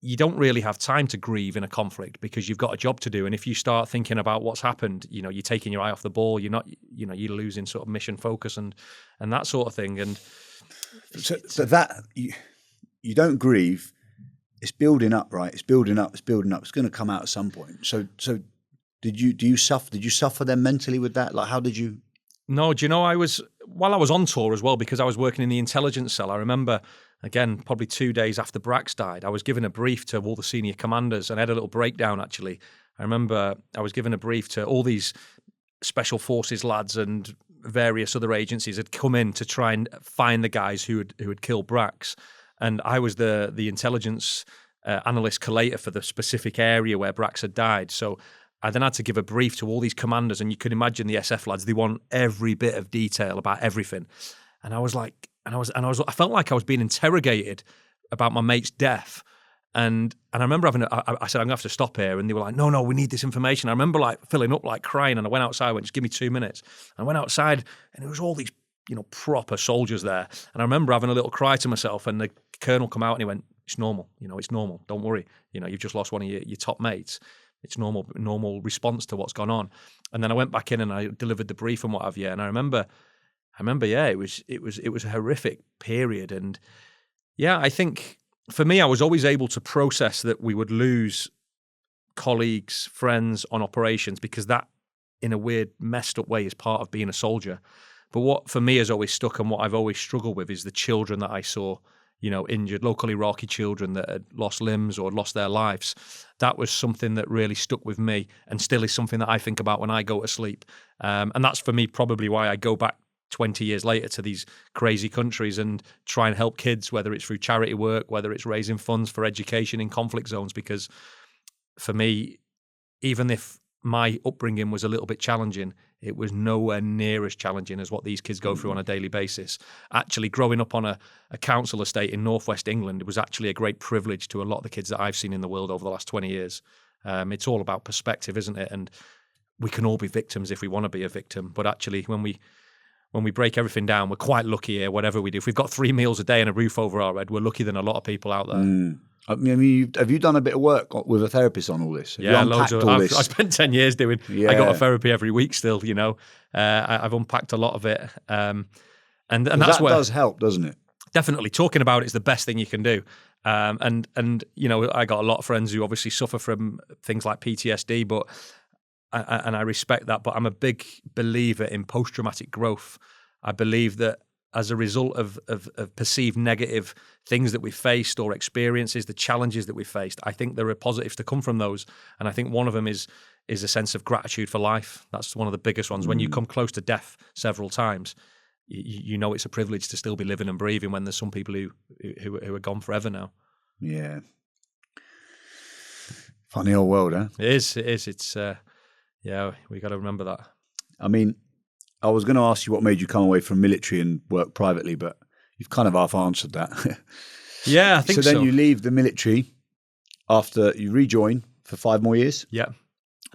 you don't really have time to grieve in a conflict, because you've got a job to do. And if you start thinking about what's happened, you're taking your eye off the ball. You're not, you're losing sort of mission focus and that sort of thing. And so that you don't grieve. It's building up, right? It's building up. It's going to come out at some point. So did you suffer then mentally with that? Like, how did you? No, do you know, while I was on tour as well, because I was working in the intelligence cell, I remember, again, probably 2 days after Brax died, I was given a brief to all the senior commanders, and I had a little breakdown, actually. I remember I was given a brief to all these special forces lads, and various other agencies had come in to try and find the guys who had killed Brax. And I was the intelligence analyst collator for the specific area where Brax had died. So I then had to give a brief to all these commanders, and you can imagine the SF lads, they want every bit of detail about everything. And I was like, I felt like I was being interrogated about my mate's death. And I remember I said, I'm gonna have to stop here. And they were like, no, we need this information. I remember like filling up, like crying. And I went outside, I went, just give me 2 minutes. And I went outside, and there was all these, proper soldiers there. And I remember having a little cry to myself, and the colonel come out and he went, it's normal, it's normal. Don't worry. You've just lost one of your top mates. It's normal response to what's gone on. And then I went back in and I delivered the brief and what have you. And I remember, yeah, it was a horrific period. And yeah, I think for me, I was always able to process that we would lose colleagues, friends on operations, because that, in a weird, messed up way, is part of being a soldier. But what for me has always stuck, and what I've always struggled with, is the children that I saw, injured, local Iraqi children that had lost limbs or had lost their lives. That was something that really stuck with me, and still is something that I think about when I go to sleep. And that's for me probably why I go back 20 years later to these crazy countries and try and help kids, whether it's through charity work, whether it's raising funds for education in conflict zones. Because for me, even if my upbringing was a little bit challenging, it was nowhere near as challenging as what these kids go through on a daily basis. Actually, growing up on a council estate in northwest England, it was actually a great privilege to a lot of the kids that I've seen in the world over the last 20 years. It's all about perspective, isn't it? And we can all be victims if we want to be a victim. But actually, when we break everything down, we're quite lucky here, whatever we do. If we've got 3 meals a day and a roof over our head, we're luckier than a lot of people out there. I mean, have you done a bit of work with a therapist on all this? Have yeah, loads of. I spent 10 years doing. Yeah. I go to therapy every week still. I've unpacked a lot of it, and that's where does help, doesn't it? Definitely, talking about it is the best thing you can do. And I got a lot of friends who obviously suffer from things like PTSD, but I respect that. But I'm a big believer in post-traumatic growth. I believe that as a result of perceived negative things that we faced or experiences, the challenges that we faced, I think there are positives to come from those. And I think one of them is a sense of gratitude for life. That's one of the biggest ones. When you come close to death several times, you know it's a privilege to still be living and breathing, when there's some people who are gone forever now. Yeah. Funny old world, huh? It is. It's, yeah, we got to remember that. I mean, I was going to ask you what made you come away from military and work privately, but you've kind of half answered that. Yeah, I think so. So then you leave the military after you rejoin for 5 more years? Yeah.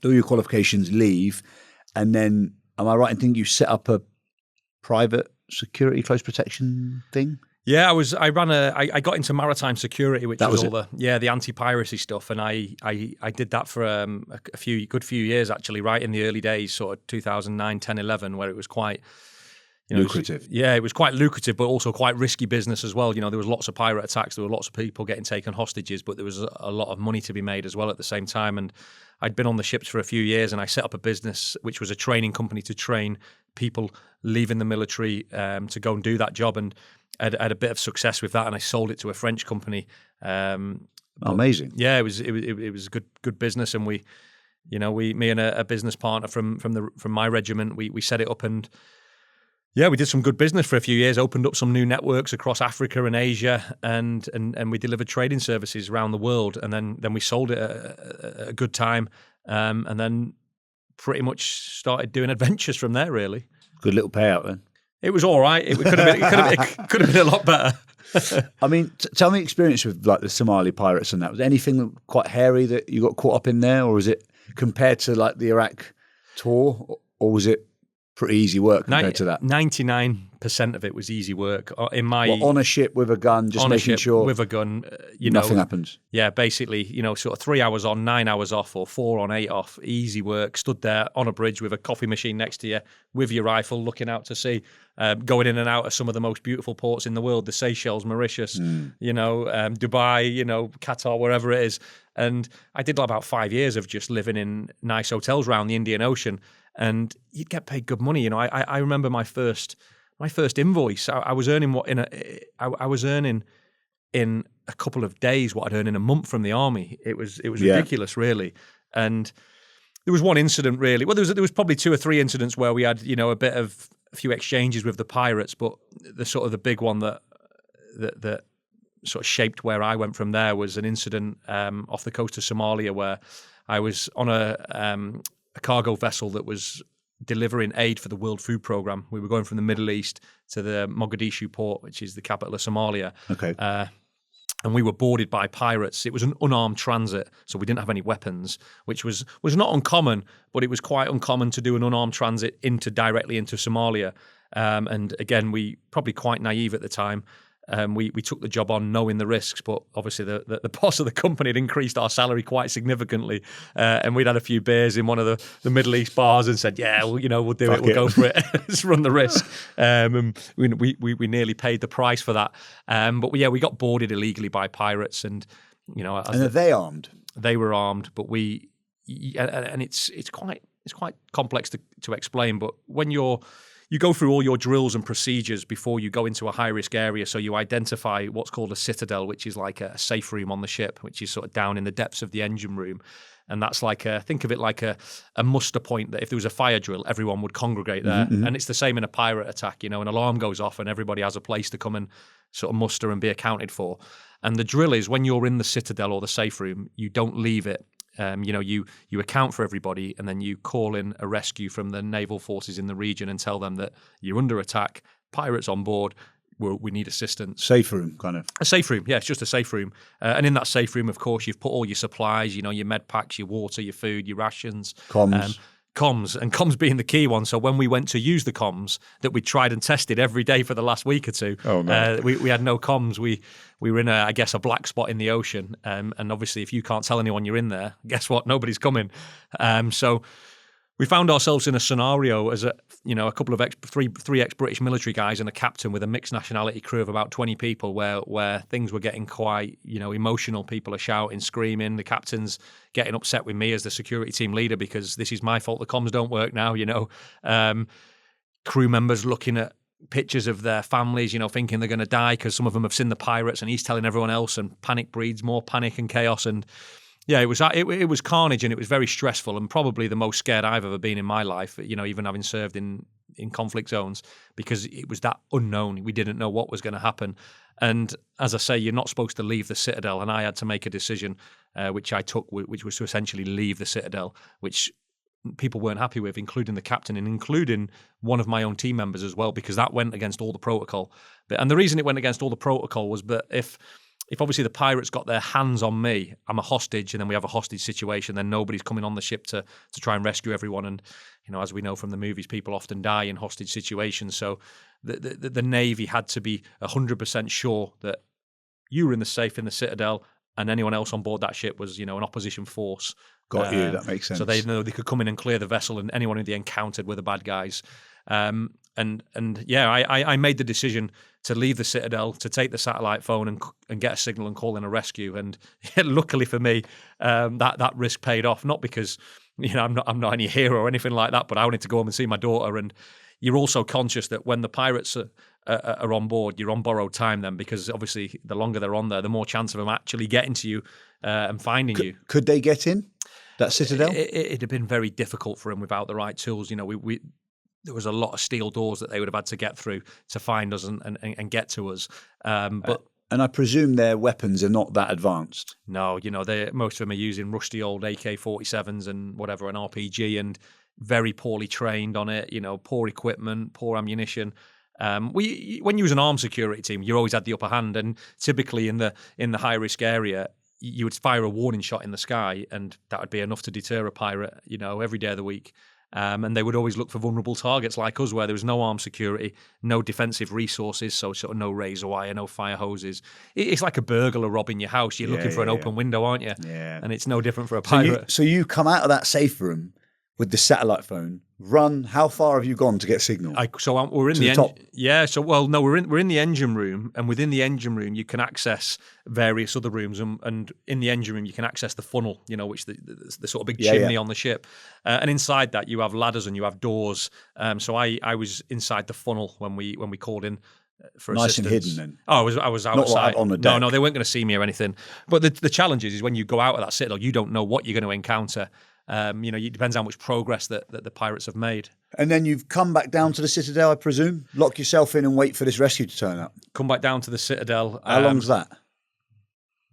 Do your qualifications, leave, and then, am I right in thinking you set up a private security close protection thing? Yeah, I got into maritime security, which was all it. the anti-piracy stuff, and I did that for a good few years actually, right in the early days, sort of 2009, 10, 11, where it was quite Lucrative. It was quite lucrative, but also quite risky business as well. There was lots of pirate attacks. There were lots of people getting taken hostages, but there was a lot of money to be made as well at the same time. And I'd been on the ships for a few years, and I set up a business which was a training company to train people leaving the military to go and do that job. And I had a bit of success with that, and I sold it to a French company. Amazing. Yeah, it was good business, and me and a business partner from my regiment, we set it up, and we did some good business for a few years. Opened up some new networks across Africa and Asia, and we delivered trading services around the world, and then we sold it at a good time, and then pretty much started doing adventures from there. Really, good little payout then. It was all right. It could have been a lot better. I mean, tell me experience with like the Somali pirates and that. Was anything quite hairy that you got caught up in there, or was it compared to like the Iraq tour, or was it pretty easy work compared to that? 99% of it was easy work. On a ship with a gun, just making sure with a gun, nothing happens. Yeah, basically, sort of 3 hours on, 9 hours off, or 4 on, 8 off. Easy work. Stood there on a bridge with a coffee machine next to you, with your rifle, looking out to sea, going in and out of some of the most beautiful ports in the world: the Seychelles, Mauritius, Dubai, Qatar, wherever it is. And I did about 5 years of just living in nice hotels around the Indian Ocean. And you'd get paid good money. I remember my first invoice. I was earning I was earning in a couple of days what I'd earn in a month from the army. It was ridiculous, really. And there was one incident, really. Well, there was probably 2 or 3 incidents where we had a few exchanges with the pirates, but the big one that sort of shaped where I went from there was an incident off the coast of Somalia, where I was on a cargo vessel that was delivering aid for the World Food Programme. We were going from the Middle East to the Mogadishu port, which is the capital of Somalia. Okay. And we were boarded by pirates. It was an unarmed transit, so we didn't have any weapons, which was not uncommon, but it was quite uncommon to do an unarmed transit directly into Somalia. And again, we probably quite naive at the time. We took the job on knowing the risks, but obviously the boss of the company had increased our salary quite significantly, and we'd had a few beers in one of the Middle East bars and said, "Yeah, we'll do it. We'll go for it. Let's run the risk." And we nearly paid the price for that. But we got boarded illegally by pirates, and and are they armed? They were armed, but and it's quite complex to explain. But when you go through all your drills and procedures before you go into a high-risk area. So you identify what's called a citadel, which is like a safe room on the ship, which is sort of down in the depths of the engine room. And that's think of it like a muster point that if there was a fire drill, everyone would congregate there. Mm-hmm. And it's the same in a pirate attack. An alarm goes off and everybody has a place to come and sort of muster and be accounted for. And the drill is when you're in the citadel or the safe room, you don't leave it. You account for everybody, and then you call in a rescue from the naval forces in the region and tell them that you're under attack, pirates on board, we need assistance. Safe room, kind of. A safe room, yeah, it's just a safe room. And in that safe room, of course, you've put all your supplies, your med packs, your water, your food, your rations. Comms being the key one. So when we went to use the comms that we tried and tested every day for the last week or two, we had no comms. We were in a black spot in the ocean, and obviously if you can't tell anyone you're in there, guess what? Nobody's coming. So we found ourselves in a scenario as a couple of three ex-British military guys and a captain with a mixed nationality crew of about 20 people, where things were getting quite emotional. People are shouting, screaming. The captain's getting upset with me as the security team leader because this is my fault. The comms don't work now. Crew members looking at pictures of their families, thinking they're going to die because some of them have seen the pirates, and he's telling everyone else, and panic breeds more panic and chaos. And yeah, it was carnage, and it was very stressful, and probably the most scared I've ever been in my life, even having served in conflict zones, because it was that unknown. We didn't know what was going to happen. And as I say, you're not supposed to leave the citadel, and I had to make a decision, which I took, which was to essentially leave the citadel, which people weren't happy with, including the captain and including one of my own team members as well, because that went against all the protocol. And the reason it went against all the protocol was that if obviously the pirates got their hands on me, I'm a hostage, and then we have a hostage situation, then nobody's coming on the ship to try and rescue everyone. And, as we know from the movies, people often die in hostage situations. So the Navy had to be 100% sure that you were in the safe in the citadel, and anyone else on board that ship was, an opposition force. Got you, that makes sense. So they know they could come in and clear the vessel, and anyone who they encountered were the bad guys. I made the decision to leave the Citadel, to take the satellite phone and get a signal and call in a rescue. And luckily for me, that risk paid off. Not because I'm not any hero or anything like that, but I wanted to go home and see my daughter. And you're also conscious that when the pirates are on board, you're on borrowed time then, because obviously the longer they're on there, the more chance of them actually getting to you and finding you. Could they get in that Citadel? It'd have been very difficult for them without the right tools. There was a lot of steel doors that they would have had to get through to find us and get to us. But and I presume their weapons are not that advanced. No, most of them are using rusty old AK-47s and whatever, an RPG, and very poorly trained on it. Poor equipment, poor ammunition. When you was an armed security team, you always had the upper hand, and typically in the high risk area, you would fire a warning shot in the sky, and that would be enough to deter a pirate. Every day of the week. And they would always look for vulnerable targets like us, where there was no armed security, no defensive resources, so sort of no razor wire, no fire hoses. It's like a burglar robbing your house. You're looking for an open window, aren't you? Yeah. And it's no different for a pirate. So you come out of that safe room with the satellite phone, run. How far have you gone to get signal? We're in the top. Yeah. We're in the engine room, and within the engine room you can access various other rooms, and in the engine room you can access the funnel, which the sort of big chimney on the ship, and inside that you have ladders and you have doors. So I was inside the funnel when we called in. For nice assistance. and hidden then. Oh, I was outside. Not like on the deck. No, they weren't going to see me or anything. But the challenge is when you go out of that Citadel, you don't know what you're going to encounter. It depends how much progress that the pirates have made. And then you've come back down to the Citadel, I presume. Lock yourself in and wait for this rescue to turn up. Come back down to the Citadel. How long's that?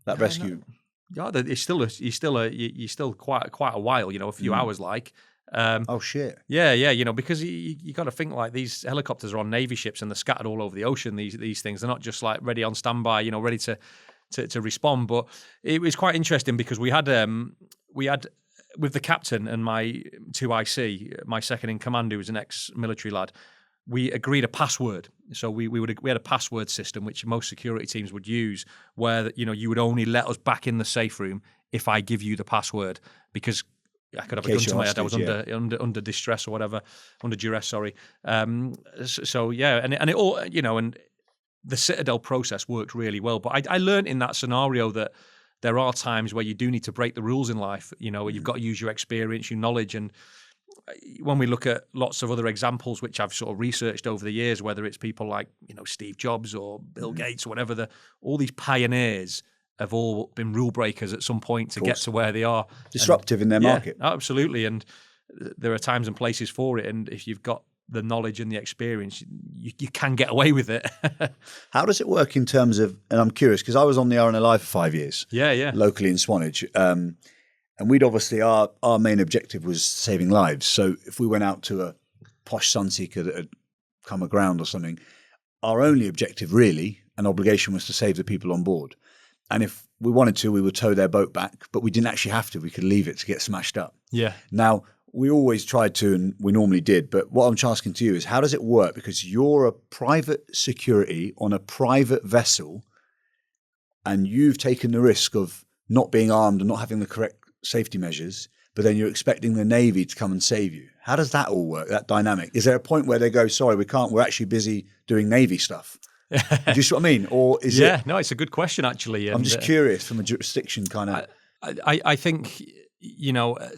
That rescue. Yeah, it's still quite a while. A few hours like. Oh shit! Yeah, because you got to think, like, these helicopters are on Navy ships and they're scattered all over the ocean. These things, they're not just like ready on standby, ready to respond. But it was quite interesting because we had with the captain and my 2IC, my second in command, who was an ex-military lad. We agreed a password. So we had a password system which most security teams would use, where you would only let us back in the safe room if I give you the password, because I could have a gun to my head. I was under distress or whatever, under duress. Sorry. And it all, and the Citadel process worked really well. But I learned in that scenario that there are times where you do need to break the rules in life. You've got to use your experience, your knowledge, and when we look at lots of other examples which I've sort of researched over the years, whether it's people like Steve Jobs or Bill Gates or whatever, all these pioneers have all been rule breakers at some point to get to where they are. Disruptive in their market. Absolutely. And there are times and places for it. And if you've got the knowledge and the experience, you can get away with it. How does it work in terms of, and I'm curious, because I was on the RNLI for 5 years. Yeah. Locally in Swanage. And we'd obviously, our main objective was saving lives. So if we went out to a posh sunseeker that had come aground or something, our only objective really, and obligation, was to save the people on board. And if we wanted to, we would tow their boat back, but we didn't actually have to. We could leave it to get smashed up. Yeah. Now, we always tried to, and we normally did, but what I'm asking to you is, how does it work? Because you're a private security on a private vessel, and you've taken the risk of not being armed and not having the correct safety measures, but then you're expecting the Navy to come and save you. How does that all work, that dynamic? Is there a point where they go, sorry, we can't, we're actually busy doing Navy stuff? Do you see what I mean? Or is it? No, it's a good question, actually. I'm just curious from a jurisdiction kind of. I think,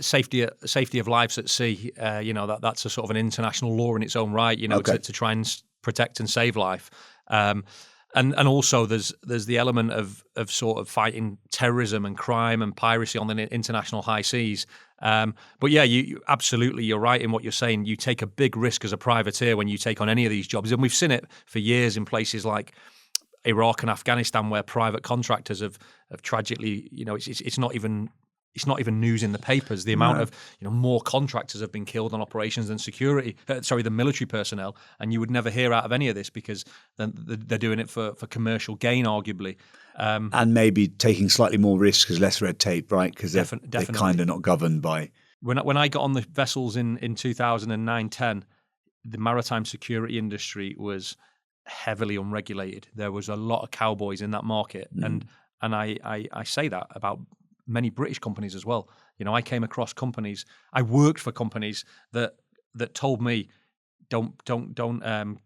safety of lives at sea, that's a sort of an international law in its own right, to try and protect and save life. And also there's the element of sort of fighting terrorism and crime and piracy on the international high seas. But yeah, you're right in what you're saying. You take a big risk as a privateer when you take on any of these jobs. And we've seen it for years in places like Iraq and Afghanistan, where private contractors have tragically, it's not even news in the papers. The amount of more contractors have been killed on operations than the military personnel, and you would never hear out of any of this because then they're doing it for commercial gain, arguably, and maybe taking slightly more risks because less red tape, right? Because they're kind of not governed by. When I got on the vessels in 2009-10, the maritime security industry was heavily unregulated. There was a lot of cowboys in that market, and I say that about many British companies as well. I came across companies, I worked for companies that told me, don't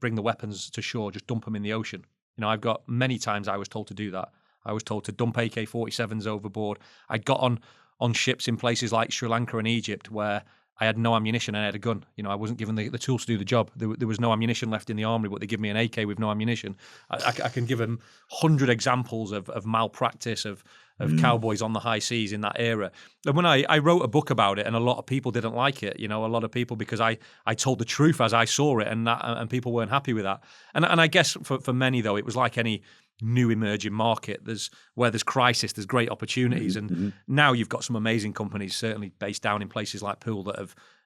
bring the weapons to shore, just dump them in the ocean. I've got many times I was told to do that. I was told to dump AK-47s overboard. I got on ships in places like Sri Lanka and Egypt where I had no ammunition and I had a gun. I wasn't given the tools to do the job. There was no ammunition left in the armory, but they give me an AK with no ammunition. I can give them 100 examples of malpractice, of cowboys on the high seas in that era. And when I wrote a book about it, and a lot of people didn't like it, a lot of people, because I told the truth as I saw it, and people weren't happy with that. And I guess for many, though, it was like any new emerging market. Where there's crisis, there's great opportunities. And now you've got some amazing companies, certainly based down in places like Poole, that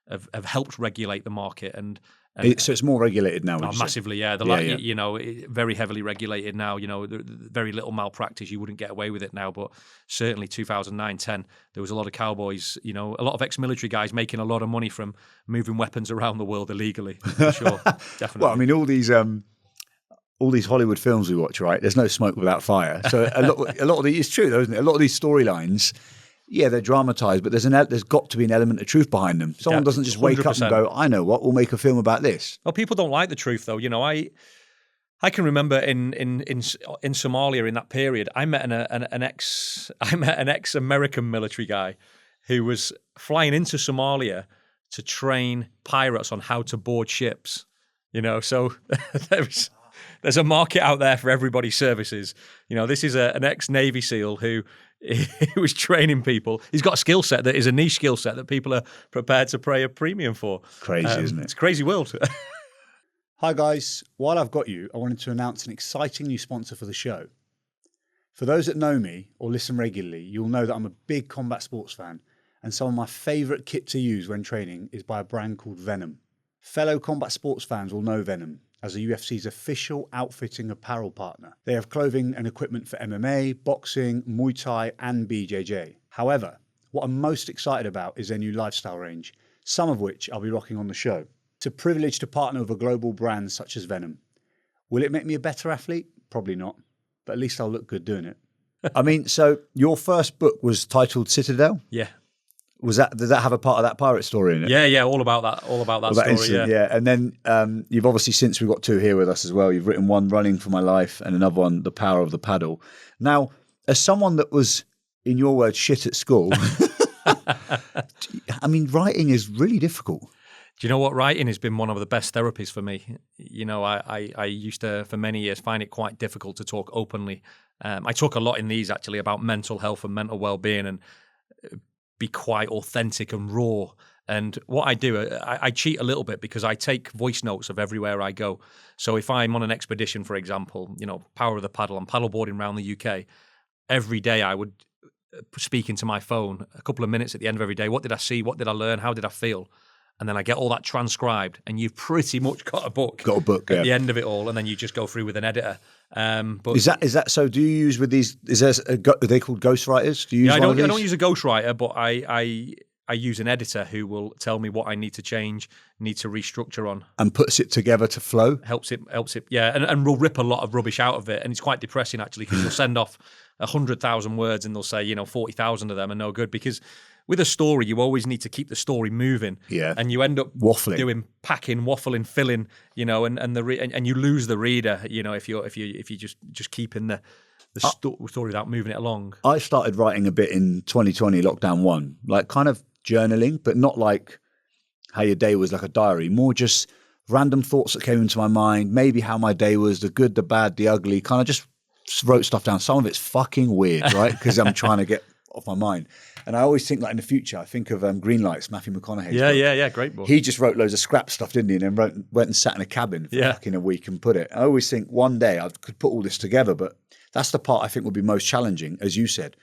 have helped regulate the market. And so it's more regulated now. Massively, yeah. Very heavily regulated now. Very little malpractice. You wouldn't get away with it now. But certainly 2009-10, there was a lot of cowboys, a lot of ex-military guys making a lot of money from moving weapons around the world illegally. For sure, definitely. Well, I mean, all these Hollywood films we watch, right? There's no smoke without fire. So a lot of these, it's true though, isn't it? A lot of these storylines, yeah, they're dramatized, but there's got to be an element of truth behind them. Someone doesn't just wake 100%. Up and go, I know what, we'll make a film about this. Well, people don't like the truth though. I can remember in Somalia in that period, I met an ex-American military guy who was flying into Somalia to train pirates on how to board ships. So there's a market out there for everybody's services. This is an ex-Navy SEAL who was training people. He's got a skill set that is a niche skill set that people are prepared to pay a premium for. Crazy, isn't it? It's a crazy world. Hi, guys. While I've got you, I wanted to announce an exciting new sponsor for the show. For those that know me or listen regularly, you'll know that I'm a big combat sports fan, and some of my favourite kit to use when training is by a brand called Venom. Fellow combat sports fans will know Venom as the UFC's official outfitting apparel partner. They have clothing and equipment for MMA, boxing, Muay Thai, and BJJ. However, what I'm most excited about is their new lifestyle range, some of which I'll be rocking on the show. It's a privilege to partner with a global brand such as Venom. Will it make me a better athlete? Probably not, but at least I'll look good doing it. I mean, so your first book was titled Citadel? Yeah. Did that have a part of that pirate story in it? Yeah, all about that story. Incident, yeah. And then you've obviously, since we've got two here with us as well, you've written one, Running for My Life, and another one, The Power of the Paddle. Now, as someone that was, in your words, shit at school, I mean, writing is really difficult. Do you know what? Writing has been one of the best therapies for me. I used to, for many years, find it quite difficult to talk openly. I talk a lot in these, actually, about mental health and mental well-being, and be quite authentic and raw. And what I do, I cheat a little bit because I take voice notes of everywhere I go. So if I'm on an expedition, for example, Power of the Paddle, I'm paddleboarding around the UK, every day I would speak into my phone a couple of minutes at the end of every day. What did I see? What did I learn? How did I feel? And then I get all that transcribed, and you've pretty much got a book. At the end of it all, and then you just go through with an editor. But is that so? Do you use with these? Is there are they called ghostwriters? Do you use I don't use a ghostwriter, but I use an editor who will tell me what I need to change, need to restructure on, and puts it together to flow. Helps it, yeah, and we'll rip a lot of rubbish out of it, and it's quite depressing actually, because you'll send off 100,000 words, and they'll say 40,000 of them are no good, because with a story, you always need to keep the story moving. Yeah. And you end up waffling, waffling, filling, and you lose the reader, if you just keep in the story without moving it along. I started writing a bit in 2020, lockdown 1, like kind of journaling, but not like how your day was, like a diary, more just random thoughts that came into my mind, maybe how my day was, the good, the bad, the ugly, kind of just wrote stuff down. Some of it's fucking weird, right? Because I'm trying to get off my mind. And I always think, like, in the future, I think of Green Lights, Matthew McConaughey's book. Yeah, great book. He just wrote loads of scrap stuff, didn't he? And then went and sat in a cabin for fucking a week and put it. I always think one day I could put all this together, but that's the part I think would be most challenging. As you said,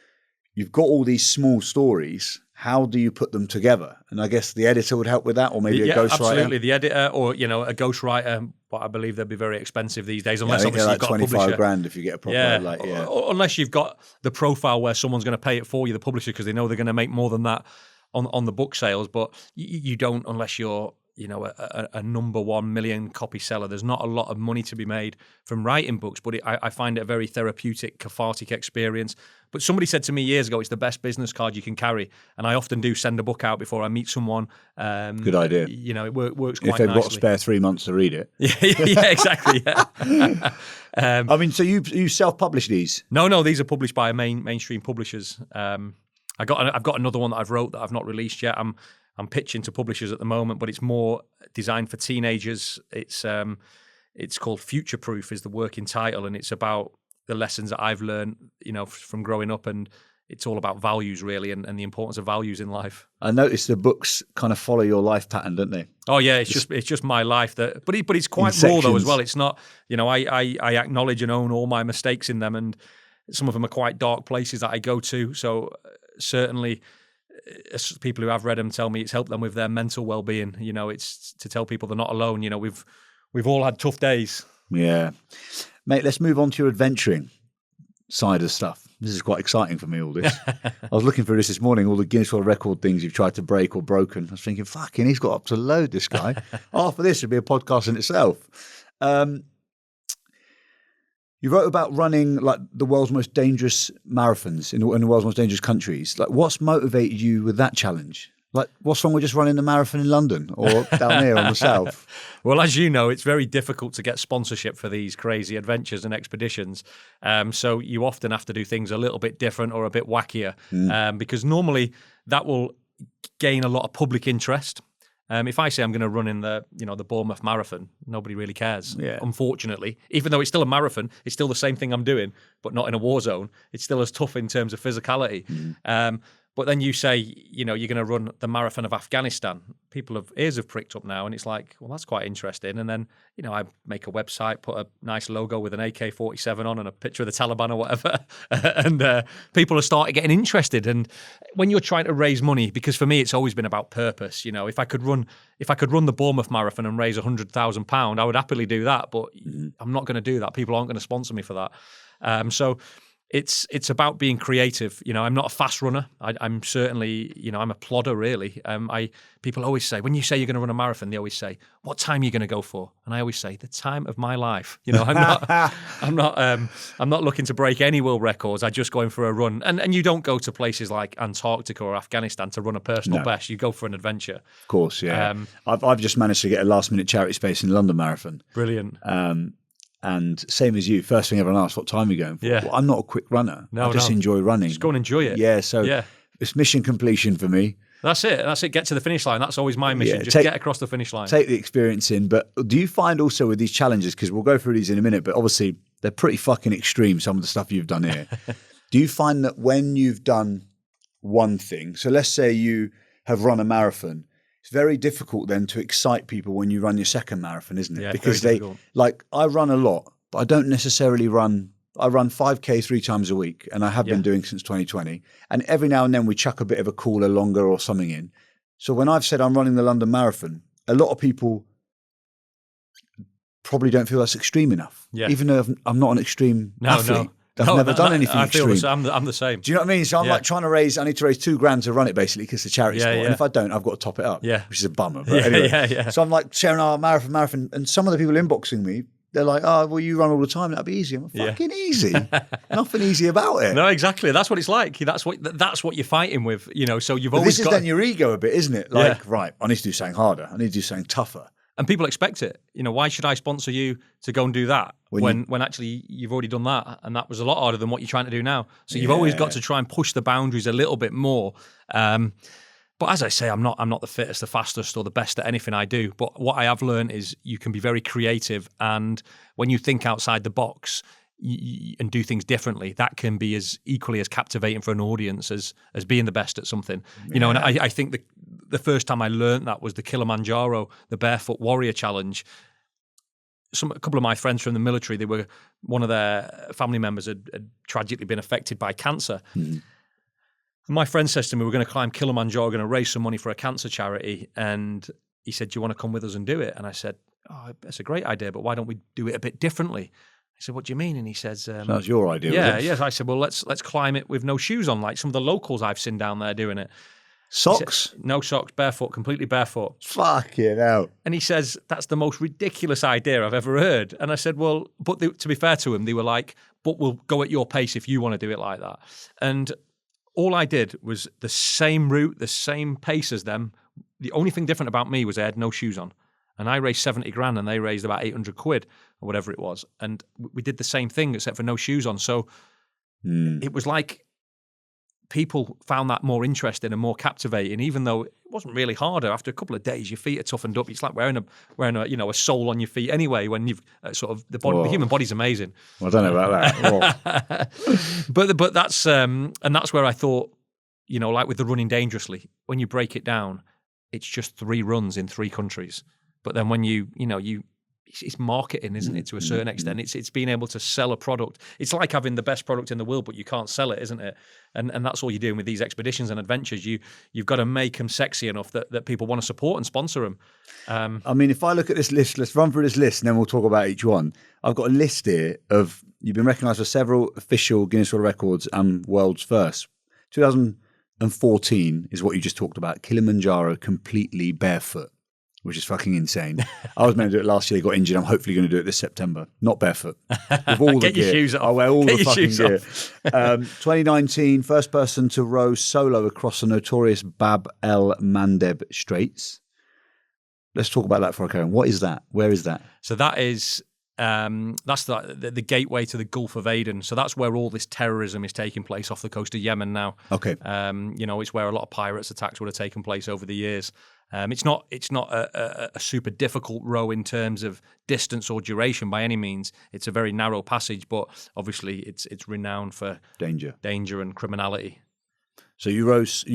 you've got all these small stories. How do you put them together? And I guess the editor would help with that, or maybe a ghostwriter. Absolutely, the editor, or a ghostwriter. But I believe they'd be very expensive these days, unless obviously you've got a publisher. $25,000 if you get a proper, unless you've got the profile where someone's going to pay it for you, the publisher, because they know they're going to make more than that on the book sales. But you don't, unless you're a number 1 million copy seller. There's not a lot of money to be made from writing books, but I find it a very therapeutic, cathartic experience. But somebody said to me years ago, it's the best business card you can carry. And I often do send a book out before I meet someone. Good idea. It works quite if they've nicely. got a spare 3 months to read it. Yeah, exactly. Yeah. I mean, so you self-publish these? No, these are published by mainstream publishers. I've got another one that I've wrote that I've not released yet. I'm pitching to publishers at the moment, but it's more designed for teenagers. It's called Future Proof is the working title, and it's about the lessons that I've learned, from growing up, and it's all about values really, and the importance of values in life. I noticed the books kind of follow your life pattern, don't they? Oh yeah, it's just my life but it's quite raw though as well. It's not, I acknowledge and own all my mistakes in them, and some of them are quite dark places that I go to. So certainly, people who have read them tell me it's helped them with their mental well-being. It's to tell people they're not alone. We've all had tough days. Yeah, mate. Let's move on to your adventuring side of stuff. This is quite exciting for me, all this. I was looking through this morning, all the Guinness World Record things you've tried to break or broken. I was thinking, fucking, he's got up to load, this guy. After this would be a podcast in itself. You wrote about running like the world's most dangerous marathons in the world's most dangerous countries. Like, what's motivated you with that challenge? Like, what's wrong with just running the marathon in London or down here on the south? Well, as you know, it's very difficult to get sponsorship for these crazy adventures and expeditions. So you often have to do things a little bit different or a bit wackier, because normally that will gain a lot of public interest. If I say I'm going to run in the Bournemouth Marathon, nobody really cares. Yeah. Unfortunately, even though it's still a marathon, it's still the same thing I'm doing, but not in a war zone. It's still as tough in terms of physicality. But then you say, you're going to run the Marathon of Afghanistan. People's ears have pricked up now, and it's like, well, that's quite interesting. And then, I make a website, put a nice logo with an AK-47 on and a picture of the Taliban or whatever, and people have started getting interested. And when you're trying to raise money, because for me, it's always been about purpose. If I could run the Bournemouth Marathon and raise £100,000, I would happily do that. But I'm not going to do that. People aren't going to sponsor me for that. So it's about being creative. I'm not a fast runner. I'm certainly, I'm a plodder really. People always say, when you say you're going to run a marathon, they always say, what time are you going to go for? And I always say, the time of my life. I'm not looking to break any world records. I just go in for a run. And you don't go to places like Antarctica or Afghanistan to run a personal best. You go for an adventure. Of course, yeah. I've just managed to get a last minute charity space in the London Marathon. Brilliant. And same as you, first thing everyone asks, what time are you going for? Yeah. Well, I'm not a quick runner. I just enjoy running. Just go and enjoy it. Yeah, so it's mission completion for me. That's it. Get to the finish line. That's always my mission. Just get across the finish line. Take the experience in. But do you find also with these challenges, because we'll go through these in a minute, but obviously they're pretty fucking extreme, some of the stuff you've done here. Do you find that when you've done one thing, so let's say you have run a marathon, it's very difficult then to excite people when you run your second marathon, isn't it? Yeah, because I run a lot, but I don't necessarily run. I run 5K 3 times a week, and I have been doing since 2020. And every now and then we chuck a bit of a cooler, longer or something in. So when I've said I'm running the London Marathon, a lot of people probably don't feel that's extreme enough. Yeah. Even though I'm not an extreme athlete. I've never done anything extreme. I'm the same. Do you know what I mean? So I'm like trying to I need to raise £2,000 to run it basically because it's a charity sport. And if I don't, I've got to top it up, which is a bummer. But anyway, so I'm like sharing our marathon. And some of the people inboxing me, they're like, oh, well, you run all the time. That'd be easy. I'm like, fucking easy. Nothing easy about it. No, exactly. That's what it's like. That's what you're fighting with, So you've always got... This is then your ego a bit, isn't it? Like, right, I need to do something harder. I need to do something tougher. And people expect it. Why should I sponsor you to go and do that when actually you've already done that, and that was a lot harder than what you're trying to do now. So you've always got to try and push the boundaries a little bit more. But as I say, I'm not the fittest, the fastest, or the best at anything I do. But what I have learned is you can be very creative, and when you think outside the box and do things differently, that can be as equally as captivating for an audience as being the best at something. And I think the first time I learned that was the Kilimanjaro, the Barefoot Warrior Challenge. A couple of my friends from the military, one of their family members had tragically been affected by cancer. Mm-hmm. And my friend says to me, we're going to climb Kilimanjaro, we're going to raise some money for a cancer charity. And he said, do you want to come with us and do it? And I said, oh, that's a great idea, but why don't we do it a bit differently? I said, what do you mean? And he says... that was your idea, Yeah, yes. I said, well, let's climb it with no shoes on, like some of the locals I've seen down there doing it. Socks? No socks, barefoot, completely barefoot. Fucking hell. And he says, that's the most ridiculous idea I've ever heard. And I said, well, but to be fair to him, they were like, but we'll go at your pace if you want to do it like that. And all I did was the same route, the same pace as them. The only thing different about me was I had no shoes on. And I raised 70 grand and they raised about 800 quid or whatever it was. And we did the same thing except for no shoes on. So it was like people found that more interesting and more captivating, even though it wasn't really harder. After a couple of days, your feet are toughened up. It's like wearing a sole on your feet anyway. When you've the human body's amazing. Well, I don't know about that. but that's and that's where I thought, like with the running dangerously, when you break it down, it's just 3 runs in 3 countries. But then when it's marketing, isn't it, to a certain extent? It's being able to sell a product. It's like having the best product in the world, but you can't sell it, isn't it? And that's all you're doing with these expeditions and adventures. You've got to make them sexy enough that people want to support and sponsor them. I mean, if I look at this list, let's run through this list and then we'll talk about each one. I've got a list here of, you've been recognised for several official Guinness World Records and world's first. 2014 is what you just talked about, Kilimanjaro completely barefoot, which is fucking insane. I was meant to do it last year, got injured. I'm hopefully going to do it this September. Not barefoot. With all the Get your gear. shoes off. I wear all Get the your fucking shoes gear. off. 2019, first person to row solo across the notorious Bab el Mandeb Straits. Let's talk about that for a second. What is that? Where is that? So that is that's the gateway to the Gulf of Aden. So that's where all this terrorism is taking place off the coast of Yemen now. Okay. It's where a lot of pirates attacks would have taken place over the years. It's not a super difficult row in terms of distance or duration by any means. It's a very narrow passage, but obviously it's renowned for danger and criminality. So you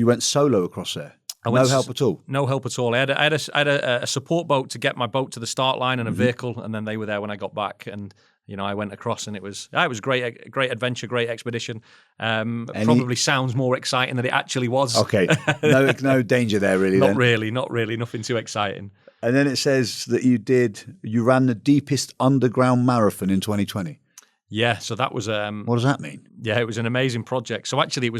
went solo across there. No help at all. No help at all. I had a support boat to get my boat to the start line and a vehicle, and then they were there when I got back. And I went across, and it was great adventure, great expedition. Probably sounds more exciting than it actually was. Okay, no danger there really. Not really, nothing too exciting. And then it says that you ran the deepest underground marathon in 2020. Yeah, so that was. What does that mean? Yeah, it was an amazing project. So actually, it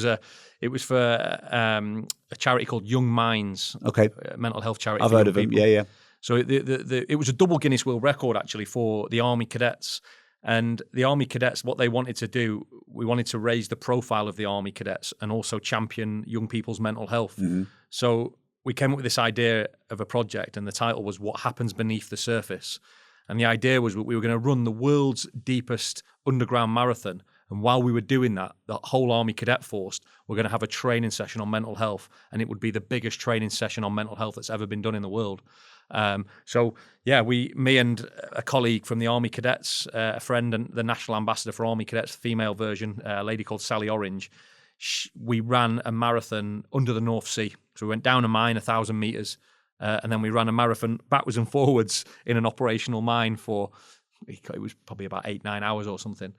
was for a charity called Young Minds. Okay, a mental health charity. I've heard of them. Yeah. So it was a double Guinness World Record actually for the Army Cadets. And the Army Cadets, what they wanted to do, we wanted to raise the profile of the Army Cadets and also champion young people's mental health. Mm-hmm. So we came up with this idea of a project, and the title was What Happens Beneath the Surface. And the idea was we were going to run the world's deepest underground marathon. And while we were doing that, the whole Army Cadet Force were going to have a training session on mental health. And it would be the biggest training session on mental health that's ever been done in the world. Me and a colleague from the Army Cadets, a friend and the National Ambassador for Army Cadets, female version, a lady called Sally Orange, we ran a marathon under the North Sea. So we went down a mine 1,000 meters, and then we ran a marathon backwards and forwards in an operational mine for, it was probably about 8-9 hours or something.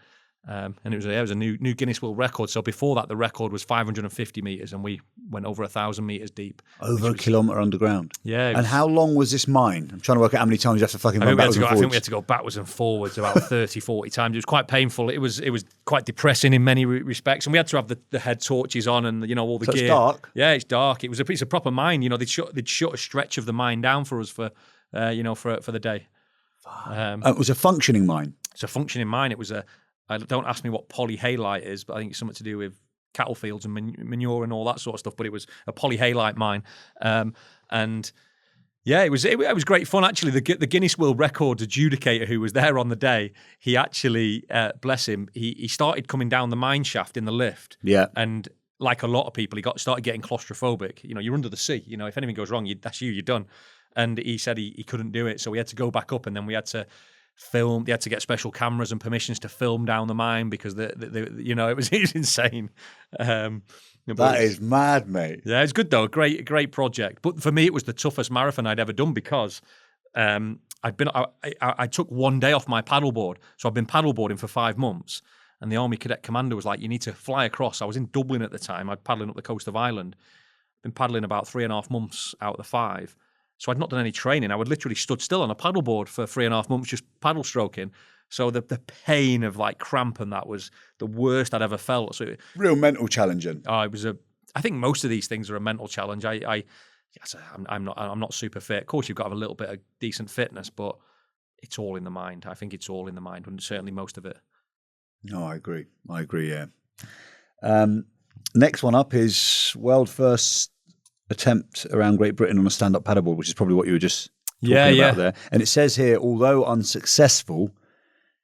And it was a new Guinness World Record. So before that, the record was 550 meters, and we went over 1,000 meters deep. Over a kilometre underground. Yeah. And how long was this mine? I'm trying to work out how many times you have to fucking run backwards and forwards. I think we had to go backwards and forwards about 30, 40 times. It was quite painful. It was quite depressing in many respects, and we had to have the head torches on and all the gear. It's dark. Yeah, it's dark. It was a piece of proper mine. They'd shut a stretch of the mine down for us for the day. It was a functioning mine. It's a functioning mine. It was don't ask me what polyhalite is, but I think it's something to do with cattle fields and manure and all that sort of stuff. But it was a polyhalite mine, and yeah, it was great fun actually. The Guinness World Records adjudicator who was there on the day, he actually, bless him, he started coming down the mine shaft in the lift. Yeah, and like a lot of people, started getting claustrophobic. You're under the sea. If anything goes wrong, you're done. And he said he couldn't do it, so we had to go back up, and then we had to film. They had to get special cameras and permissions to film down the mine because it was insane. That is mad, mate. Yeah, it's good though. Great project. But for me, it was the toughest marathon I'd ever done because I took one day off my paddleboard, so I've been paddleboarding for 5 months. And the Army Cadet Commander was like, "You need to fly across." I was in Dublin at the time. I'd paddling up the coast of Ireland. Been paddling about 3.5 months out of the 5. So I'd not done any training. I would literally stood still on a paddleboard for 3.5 months, just paddle stroking. So the pain of cramp and that was the worst I'd ever felt. So real mental challenging. It was I think most of these things are a mental challenge. I'm not super fit. Of course, you've got to have a little bit of decent fitness, but it's all in the mind. I think it's all in the mind, and certainly most of it. No, I agree. Yeah. Next one up is world first attempt around Great Britain on a stand-up paddleboard, which is probably what you were just talking about there. And it says here, although unsuccessful,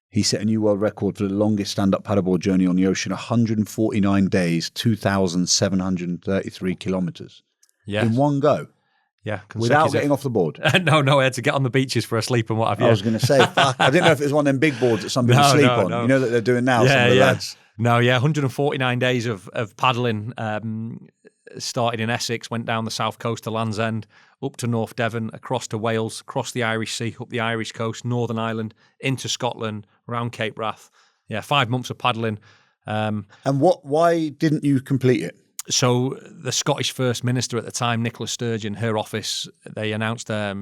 he set a new world record for the longest stand-up paddleboard journey on the ocean, 149 days, 2,733 kilometres. Yeah. In one go. Yeah. Without getting off the board. No, I had to get on the beaches for a sleep and what have you. I was going to say, fuck, I didn't know if it was one of them big boards that some people sleep on. No. You know that they're doing now, some of the lads. No, 149 days of paddling, started in Essex, went down the south coast to Land's End, up to North Devon, across to Wales, across the Irish Sea, up the Irish coast, Northern Ireland, into Scotland, around Cape Wrath. Yeah, 5 months of paddling. And why didn't you complete it? So the Scottish First Minister at the time, Nicola Sturgeon, her office, they announced a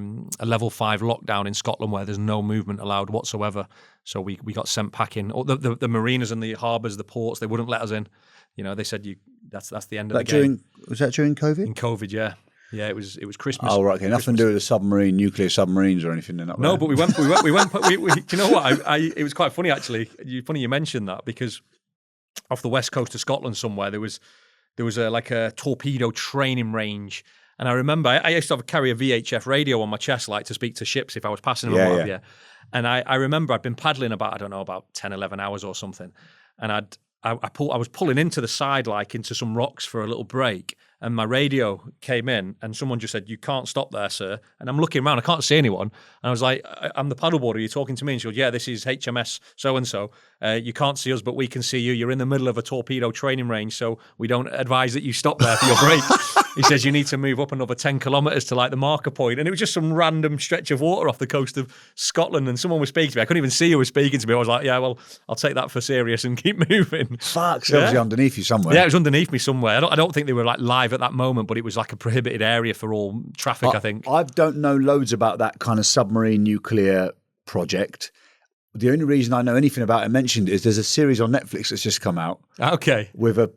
level 5 lockdown in Scotland where there's no movement allowed whatsoever. So we got sent packing. The marinas and the harbours, the ports, they wouldn't let us in. You know, they said that's the end of the game. Was that during COVID? In COVID, yeah. Yeah, it was Christmas. Oh, right, okay. Nothing to do with the nuclear submarines or anything in that. No, but we went. Do you know what? It was quite funny actually. Funny you mentioned that, because off the west coast of Scotland somewhere there was like a torpedo training range, and I remember I used to carry a VHF radio on my chest, like to speak to ships if I was passing them. Yeah. And I remember I'd been paddling about 10, 11 hours or something, and I was pulling into the side, like into some rocks for a little break, and my radio came in and someone just said, "You can't stop there, sir." And I'm looking around, I can't see anyone. And I was like, "I'm the paddleboarder, are you talking to me?" And she goes, "Yeah, this is HMS so-and-so. You can't see us, but we can see you. You're in the middle of a torpedo training range, so we don't advise that you stop there for your break." He says, "You need to move up another 10 kilometres to like the marker point." And it was just some random stretch of water off the coast of Scotland, and someone was speaking to me. I couldn't even see who was speaking to me. I was like, "Yeah, well, I'll take that for serious and keep moving." Fuck, so it was underneath you somewhere. Yeah, it was underneath me somewhere. I don't think they were like live at that moment, but it was like a prohibited area for all traffic, I think. I don't know loads about that kind of submarine nuclear project. The only reason I know anything about it mentioned is there's a series on Netflix that's just come out. Okay. With a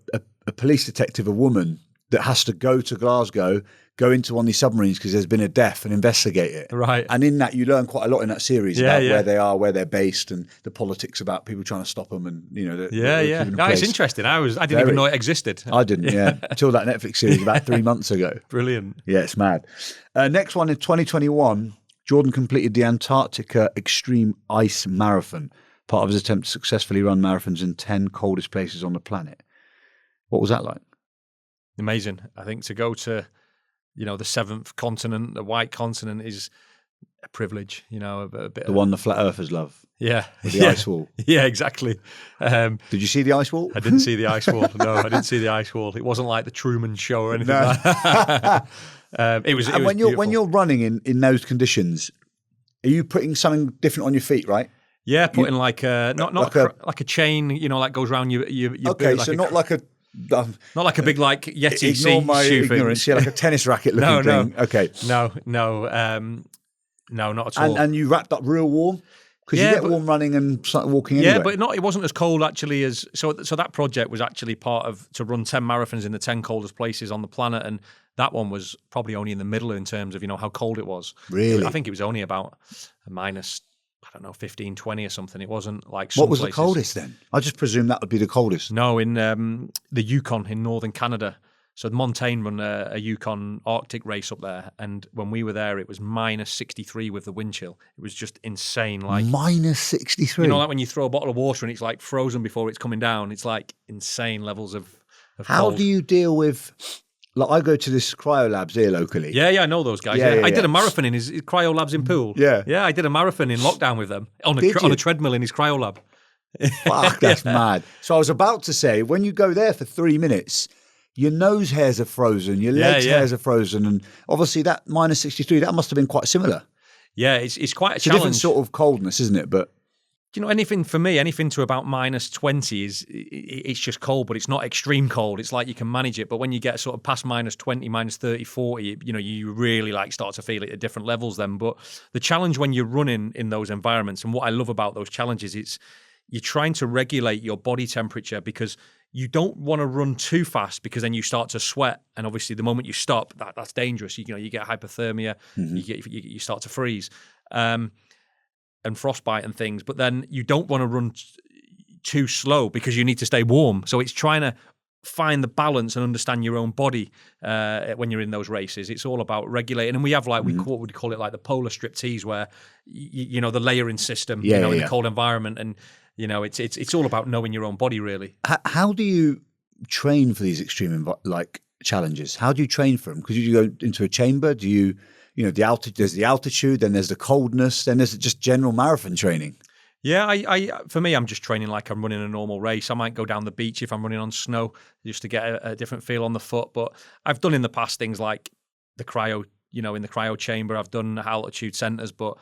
police detective, a woman, that has to go to Glasgow, go into one of these submarines because there's been a death, and investigate it. Right. And in that, you learn quite a lot in that series about where they are, where they're based, and the politics about people trying to stop them, and No, it's interesting. I didn't even know it existed. I didn't, until that Netflix series about 3 months ago. Brilliant. Yeah, it's mad. Next one in 2021, Jordan completed the Antarctica Extreme Ice Marathon, part of his attempt to successfully run marathons in 10 coldest places on the planet. What was that like? Amazing. I think to go to, the seventh continent, the white continent, is a privilege. A bit. The one the flat earthers love. Yeah, with the ice wall. Yeah, exactly. Did you see the ice wall? I didn't see the ice wall. No, I didn't see the ice wall. It wasn't like the Truman Show or anything. Like that. It was. And when you're running in those conditions, are you putting something different on your feet, right? Yeah, putting like a chain, like goes around your okay, boot, so not like a. Not like a big Yeti ignore my ignorance. Yeah, like a tennis racket looking thing. Okay. No, not at all. And you wrapped up real warm? Because you get warm running and walking anyway. Yeah, but it wasn't as cold actually as so that project was actually part of to run 10 marathons in the 10 coldest places on the planet, and that one was probably only in the middle in terms of how cold it was. Really? I think it was only about a minus 15, 20 or something. It wasn't like what was the coldest then? I just presume that would be the coldest. No, in the Yukon in northern Canada. So Montaigne run a Yukon Arctic race up there, and when we were there, it was minus 63 with the wind chill. It was just insane. Like minus 63. Like when you throw a bottle of water and it's like frozen before it's coming down. It's like insane levels of How cold. do you deal with? Like I go to this cryo labs here locally. Yeah, I know those guys. Yeah, I did a marathon in his cryo labs in Poole. Yeah, I did a marathon in lockdown with them on a treadmill in his cryo lab. Fuck, that's mad. So I was about to say, when you go there for 3 minutes, your nose hairs are frozen, your legs hairs are frozen, and obviously that minus 63, that must have been quite similar. Yeah, it's quite a challenge. It's a different sort of coldness, isn't it? But anything to about minus 20 it's just cold, but it's not extreme cold. It's like you can manage it. But when you get sort of past minus 20, minus 30, 40, you really start to feel it at different levels then. But the challenge when you're running in those environments, and what I love about those challenges, you're trying to regulate your body temperature because you don't want to run too fast because then you start to sweat, and obviously the moment you stop, that's dangerous. You get hypothermia, you start to freeze, and frostbite and things. But then you don't want to run too slow because you need to stay warm. So it's trying to find the balance and understand your own body when you're in those races. It's all about regulating, and we have we would call it like the polar striptease, where the layering system, in the cold environment, and it's all about knowing your own body, really. How do you train for these extreme challenges? How do you train for them? Because you go into a chamber. Do you the altitude? There's the altitude, then there's the coldness, then there's just general marathon training. Yeah, for me, I'm just training like I'm running a normal race. I might go down the beach if I'm running on snow just to get a different feel on the foot. But I've done in the past things like the cryo, in the cryo chamber. I've done altitude centers, but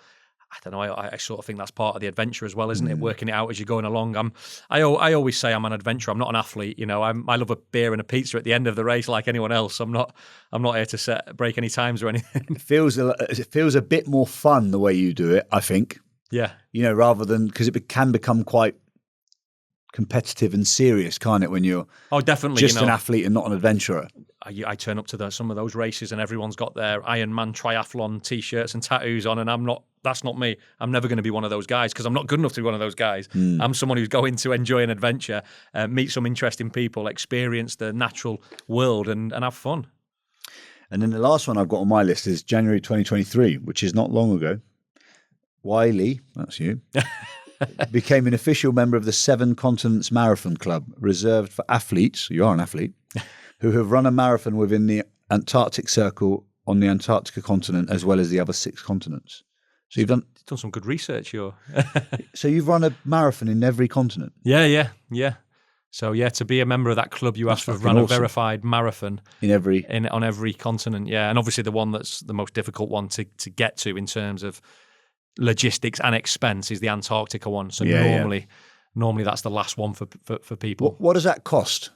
I don't know. I sort of think that's part of the adventure as well, isn't it? Working it out as you're going along. I always say I'm an adventurer. I'm not an athlete. I love a beer and a pizza at the end of the race like anyone else. I'm not here to break any times or anything. It feels a bit more fun the way you do it, I think. Yeah. Rather than, because it can become quite competitive and serious, can't it, when you're definitely just an athlete and not an adventurer? I turn up to some of those races and everyone's got their Ironman triathlon T-shirts and tattoos on, and that's not me. I'm never going to be one of those guys because I'm not good enough to be one of those guys. I'm someone who's going to enjoy an adventure, meet some interesting people, experience the natural world and have fun. And then the last one I've got on my list is January 2023, which is not long ago. Wylie, that's you, became an official member of the 7 Continents Marathon Club, reserved for athletes, you are an athlete, who have run a marathon within the Antarctic Circle on the Antarctica continent, as well as the other 6 continents. So you've done some good research, So you've run a marathon in every continent? Yeah. So to be a member of that club, you have to have run a verified marathon on every continent. Yeah, and obviously the one that's the most difficult one to get to in terms of logistics and expense is the Antarctica one. So normally that's the last one for people. What does that cost?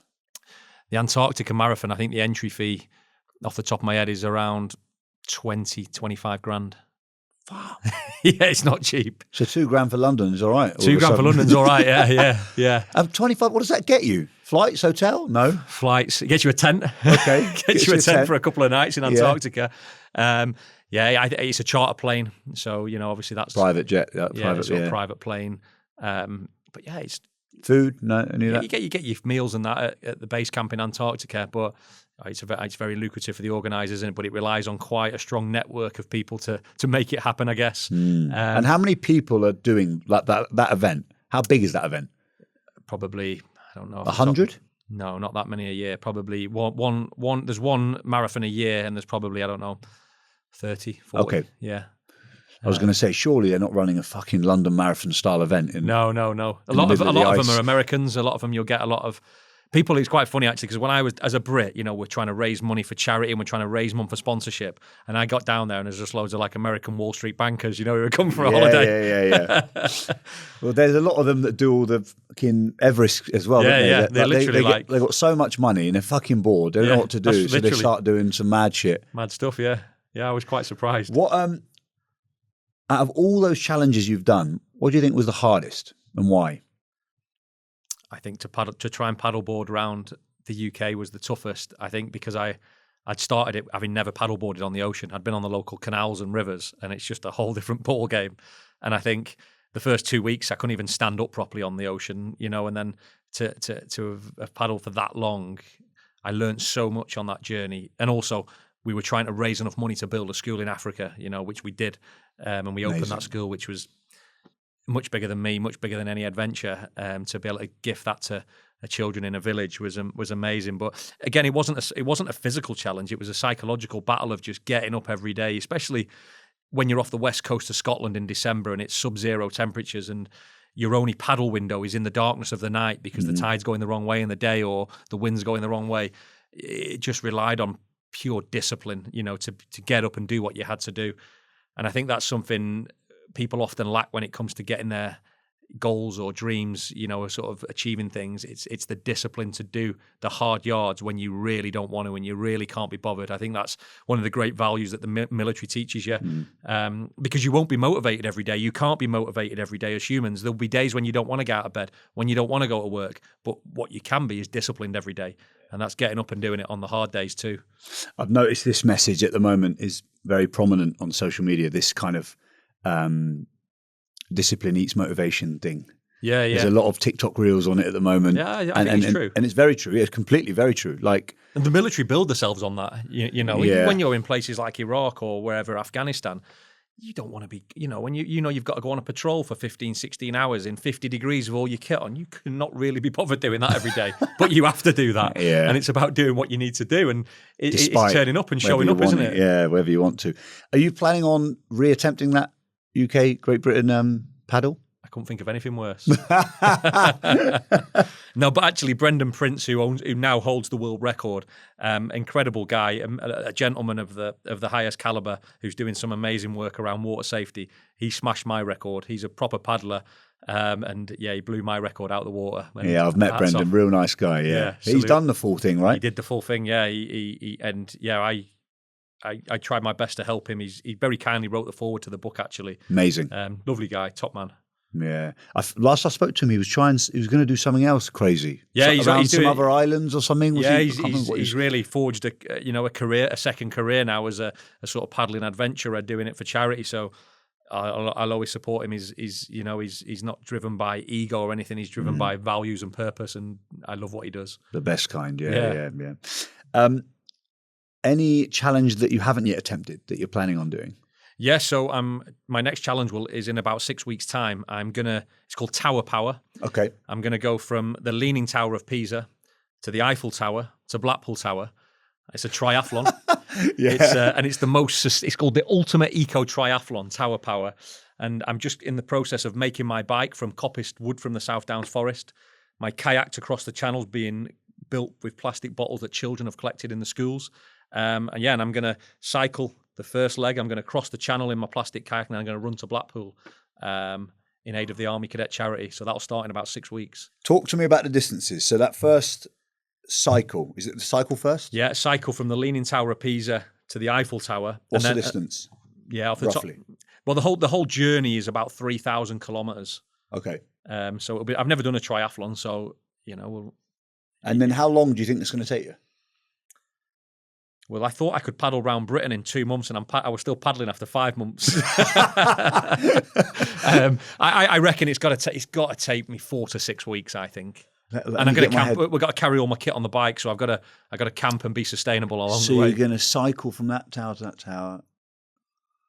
The Antarctica Marathon, I think the entry fee off the top of my head is around 25 grand. Wow. Yeah, it's not cheap. So $2,000 for London is all right. $2,000 for London's all right. Yeah. 25. What does that get you? Flights, hotel? No. Flights. It gets you a tent. Okay. Gets you a tent for a couple of nights in Antarctica. It's a charter plane. So obviously that's private jet. Private plane. But it's food. No, any of that. You get your meals and that at the base camp in Antarctica, but it's very lucrative for the organisers, but it relies on quite a strong network of people to make it happen, I guess. And how many people are doing that event? How big is that event? Probably, I don't know. 100? No, not that many a year. Probably one. There's one marathon a year, and there's probably, I don't know, 30, 40. Okay. Yeah. I was going to say, surely they're not running a fucking London Marathon style event. No. A lot of them are Americans. A lot of them you'll get a lot of people. It's quite funny actually, because when I was as a Brit, we're trying to raise money for charity and we're trying to raise money for sponsorship. And I got down there and there's just loads of like American Wall Street bankers, who were coming for a holiday. Yeah. Well, there's a lot of them that do all the fucking Everest as well. Yeah. They're literally they've got so much money and they're fucking bored. They don't know what to do, so they start doing some mad shit. Mad stuff. Yeah. I was quite surprised. What out of all those challenges you've done, what do you think was the hardest and why? I think to try and paddleboard around the UK was the toughest. I think because I'd started it having never paddleboarded on the ocean. I'd been on the local canals and rivers, and it's just a whole different ball game. And I think the first 2 weeks I couldn't even stand up properly on the ocean, and then to have paddled for that long, I learned so much on that journey. And also, we were trying to raise enough money to build a school in Africa, which we did. And we opened that school, which was much bigger than me, much bigger than any adventure. To be able to gift that to children in a village was amazing. But again, it wasn't a physical challenge. It was a psychological battle of just getting up every day, especially when you're off the west coast of Scotland in December and it's sub-zero temperatures and your only paddle window is in the darkness of the night because the tide's going the wrong way in the day or the wind's going the wrong way. It just relied on pure discipline, to get up and do what you had to do. And I think that's something people often lack when it comes to getting their goals or dreams, or sort of achieving things, it's the discipline to do the hard yards when you really don't want to, when you really can't be bothered. I think that's one of the great values that the military teaches you, because you won't be motivated every day. You can't be motivated every day as humans. There'll be days when you don't want to get out of bed, when you don't want to go to work, but what you can be is disciplined every day, and that's getting up and doing it on the hard days too. I've noticed this message at the moment is very prominent on social media, this kind of discipline eats motivation thing. Yeah. There's a lot of TikTok reels on it at the moment. Yeah, I think it's true. And it's very true. It's completely very true. And the military build themselves on that. When you're in places like Iraq or wherever, Afghanistan, you don't want to be, when you've got to go on a patrol for 15, 16 hours in 50 degrees with all your kit on, you cannot really be bothered doing that every day. But you have to do that. Yeah. And it's about doing what you need to do. And it's turning up and showing up, isn't it? Yeah, wherever you want to. Are you planning on reattempting that UK, Great Britain paddle? I couldn't think of anything worse. No, but actually, Brendan Prince, who now holds the world record, incredible guy, a gentleman of the highest caliber, who's doing some amazing work around water safety. He smashed my record. He's a proper paddler, and he blew my record out of the water. And I've met Brendan, real nice guy. Yeah, he's done the full thing, right? He did the full thing. Yeah, I tried my best to help him. He very kindly wrote the foreword to the book, actually. Amazing. Lovely guy, top man. Yeah. Last I spoke to him, he was going to do something else crazy. Yeah, he's doing some other islands or something. He's really forged a career, a second career now as a sort of paddling adventurer, doing it for charity. So I'll always support him. He's not driven by ego or anything. He's driven by values and purpose, and I love what he does. The best kind. Yeah. Any challenge that you haven't yet attempted that you're planning on doing? Yeah, so my next challenge is in about 6 weeks' time. It's called Tower Power. Okay. I'm gonna go from the Leaning Tower of Pisa to the Eiffel Tower to Blackpool Tower. It's a triathlon. Yeah. It's called the Ultimate Eco Triathlon, Tower Power. And I'm just in the process of making my bike from coppiced wood from the South Downs Forest. My kayak to cross the channels being built with plastic bottles that children have collected in the schools. And I'm going to cycle the first leg. I'm going to cross the channel in my plastic kayak, and I'm going to run to Blackpool in aid of the Army Cadet Charity. So that'll start in about 6 weeks. Talk to me about the distances. So that first cycle, is it the cycle first? Yeah, cycle from the Leaning Tower of Pisa to the Eiffel Tower. What's the distance? Off the roughly top. Well, the whole journey is about 3,000 kilometers. Okay. So I've never done a triathlon, so And then how long do you think it's going to take you? Well, I thought I could paddle around Britain in 2 months, and I was still paddling after 5 months. I reckon it's got to take me 4 to 6 weeks, I think. And I'm going to camp. We've got to carry all my kit on the bike, so I've got to camp and be sustainable along the way. So you're going to cycle from that tower to that tower,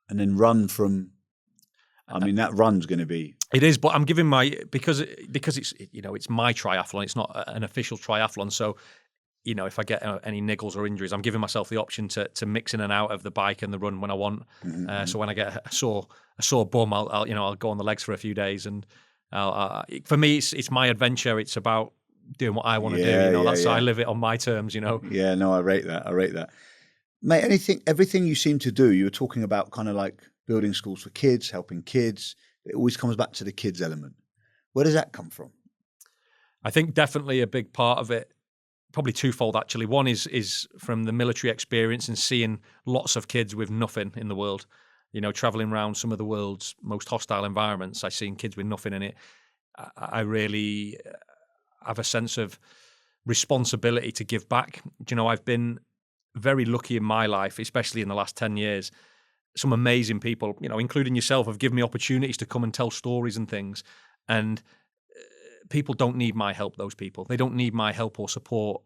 and then run from. I mean, that run's going to be. It is, but I'm giving because it's my triathlon. It's not an official triathlon, so. If I get any niggles or injuries, I'm giving myself the option to mix in and out of the bike and the run when I want. Mm-hmm. So when I get a sore bum, I'll go on the legs for a few days. And for me, it's my adventure. It's about doing what I want to do. I live it on my terms. Yeah, no, I rate that. Mate, everything you seem to do, you were talking about kind of like building schools for kids, helping kids. It always comes back to the kids element. Where does that come from? I think definitely a big part of it. Probably twofold, actually. One is from the military experience and seeing lots of kids with nothing in the world. Traveling around some of the world's most hostile environments, I've seen kids with nothing in it. I really have a sense of responsibility to give back. I've been very lucky in my life, especially in the last 10 years. Some amazing people, including yourself, have given me opportunities to come and tell stories and things. And people don't need my help, those people. They don't need my help or support.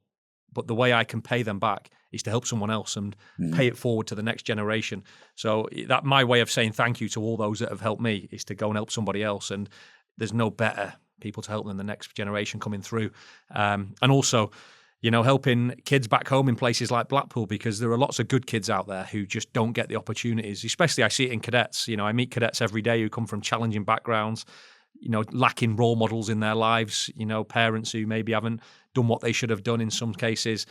But the way I can pay them back is to help someone else and pay it forward to the next generation. So that my way of saying thank you to all those that have helped me is to go and help somebody else. And there's no better people to help than the next generation coming through. And also, helping kids back home in places like Blackpool, because there are lots of good kids out there who just don't get the opportunities. Especially I see it in cadets. I meet cadets every day who come from challenging backgrounds, lacking role models in their lives, parents who maybe haven't done what they should have done in some cases.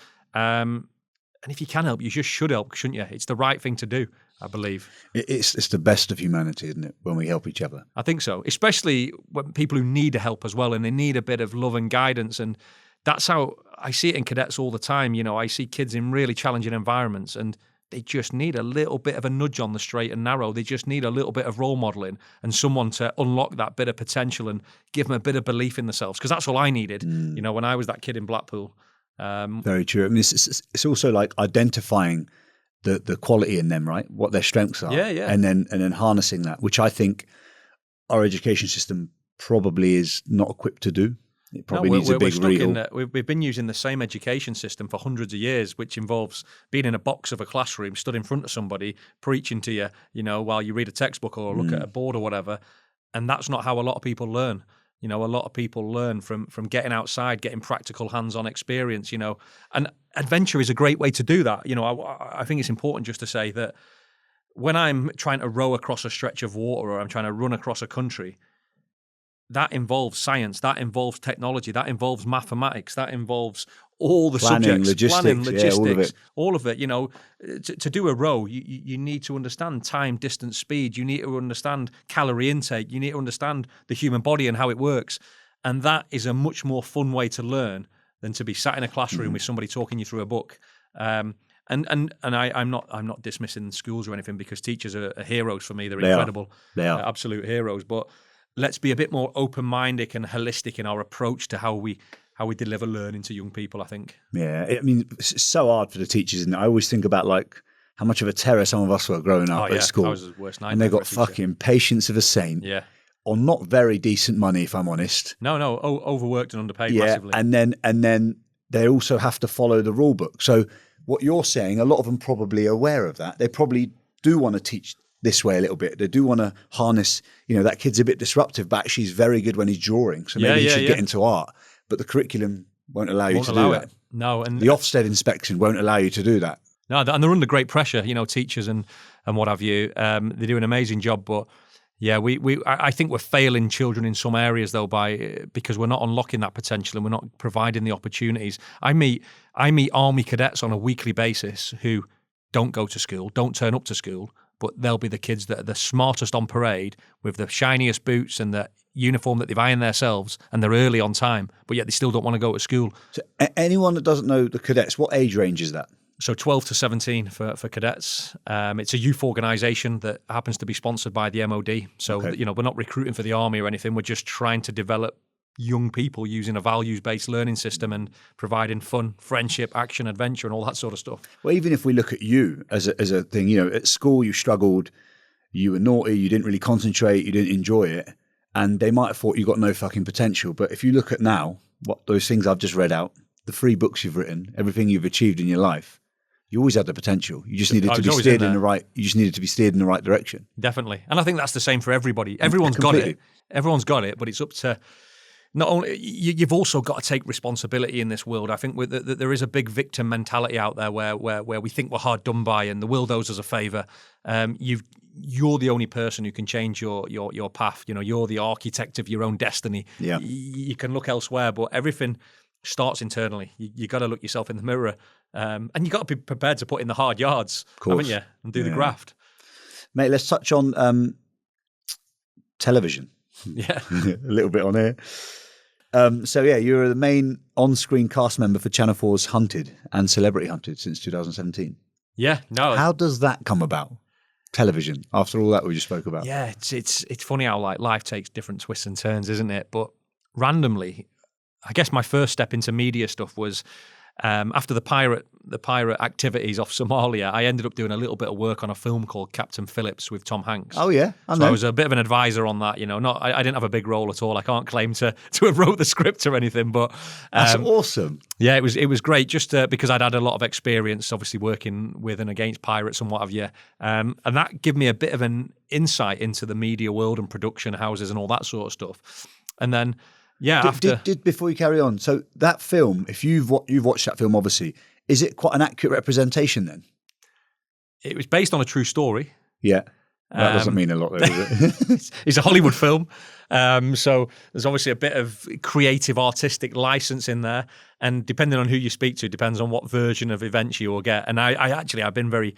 And if you can help, you just should help, shouldn't you? It's the right thing to do, I believe. It's the best of humanity, isn't it, when we help each other? I think so, especially when people who need help as well, and they need a bit of love and guidance. And that's how I see it in cadets all the time. You know, I see kids in really challenging environments, and they just need a little bit of a nudge on the straight and narrow. They just need a little bit of role modelling and someone to unlock that bit of potential and give them a bit of belief in themselves. Because that's all I needed, you know, when I was that kid in Blackpool. Very true. I mean, it's also like identifying the quality in them, right? What their strengths are. Yeah. And then harnessing that, which I think our education system probably is not equipped to do. It probably needs a big rehaul. We've been using the same education system for hundreds of years, which involves being in a box of a classroom, stood in front of somebody, preaching to you, you know, while you read a textbook or look at a board or whatever. And that's not how a lot of people learn. You know, a lot of people learn from getting outside, getting practical hands-on experience, you know. And adventure is a great way to do that. You know, I think it's important just to say that when I'm trying to row across a stretch of water or I'm trying to run across a country, that involves science, that involves technology, that involves mathematics, that involves all the subjects, logistics, all of it. You know, to do a row, you need to understand time, distance, speed. You need to understand calorie intake. You need to understand the human body and how it works. And that is a much more fun way to learn than to be sat in a classroom with somebody talking you through a book. And I'm not dismissing schools or anything, because teachers are heroes for me. They're incredible. They are absolute heroes. But let's be a bit more open-minded and holistic in our approach to how we deliver learning to young people, I think. Yeah, I mean, it's so hard for the teachers, and I always think about like how much of a terror some of us were growing up at school. I was the worst nightmare. And they got fucking patience of a saint. Yeah. On not very decent money, if I'm honest. No, overworked and underpaid massively. And then they also have to follow the rule book. So what you're saying, a lot of them probably are aware of that. They probably do want to teach this way a little bit. They do want to harness, you know, that kid's a bit disruptive, but actually he's very good when he's drawing. So maybe he should get into art. But the curriculum won't allow you to do that. No, and the Ofsted inspection won't allow you to do that. No, and they're under great pressure, you know, teachers and what have you. They do an amazing job, but yeah, I think we're failing children in some areas though because we're not unlocking that potential and we're not providing the opportunities. I meet army cadets on a weekly basis who don't go to school, don't turn up to school, but they'll be the kids that are the smartest on parade with the shiniest boots and the uniform that they've ironed themselves, and they're early on time, but yet they still don't want to go to school. So anyone that doesn't know the cadets, what age range is that? So 12 to 17 for cadets. It's a youth organisation that happens to be sponsored by the MOD. So, you know, we're not recruiting for the army or anything. We're just trying to develop young people using a values-based learning system and providing fun, friendship, action, adventure, and all that sort of stuff. Well, even if we look at you as a thing, you know, at school you struggled, you were naughty, you didn't really concentrate, you didn't enjoy it, and they might have thought you got no fucking potential. But if you look at now, what those things I've just read out, the 3 books you've written, everything you've achieved in your life, you always had the potential. You just needed to be steered in the right. You just needed to be steered in the right direction. Definitely, and I think that's the same for everybody. Everyone's got it. Everyone's got it, but it's up to. Not only you've also got to take responsibility in this world. I think there is a big victim mentality out there where we think we're hard done by and the world owes us a favour. You're the only person who can change your path. You know, you're the architect of your own destiny. Yeah. You can look elsewhere, but everything starts internally. You got to look yourself in the mirror, and you got to be prepared to put in the hard yards, haven't you, and do the graft. Mate, let's touch on television. Yeah, a little bit on here. So yeah, you're the main on-screen cast member for Channel 4's Hunted and Celebrity Hunted since 2017. Yeah, no. How does that come about? Television, after all that we just spoke about. Yeah, it's funny how like life takes different twists and turns, isn't it? But randomly, I guess my first step into media stuff was after the pirate activities off Somalia. I ended up doing a little bit of work on a film called Captain Phillips with Tom Hanks. Oh yeah, I was a bit of an advisor on that. You know, I didn't have a big role at all. I can't claim to have wrote the script or anything, but that's awesome. Yeah, it was great just because I'd had a lot of experience, obviously working with and against pirates and what have you, and that gave me a bit of an insight into the media world and production houses and all that sort of stuff, and then. Yeah. Before you carry on, so that film, if you've watched that film, obviously, is it quite an accurate representation then? It was based on a true story. Yeah. That doesn't mean a lot, though, does it? It's a Hollywood film. So there's obviously a bit of creative, artistic license in there. And depending on who you speak to, depends on what version of events you will get. And I've been very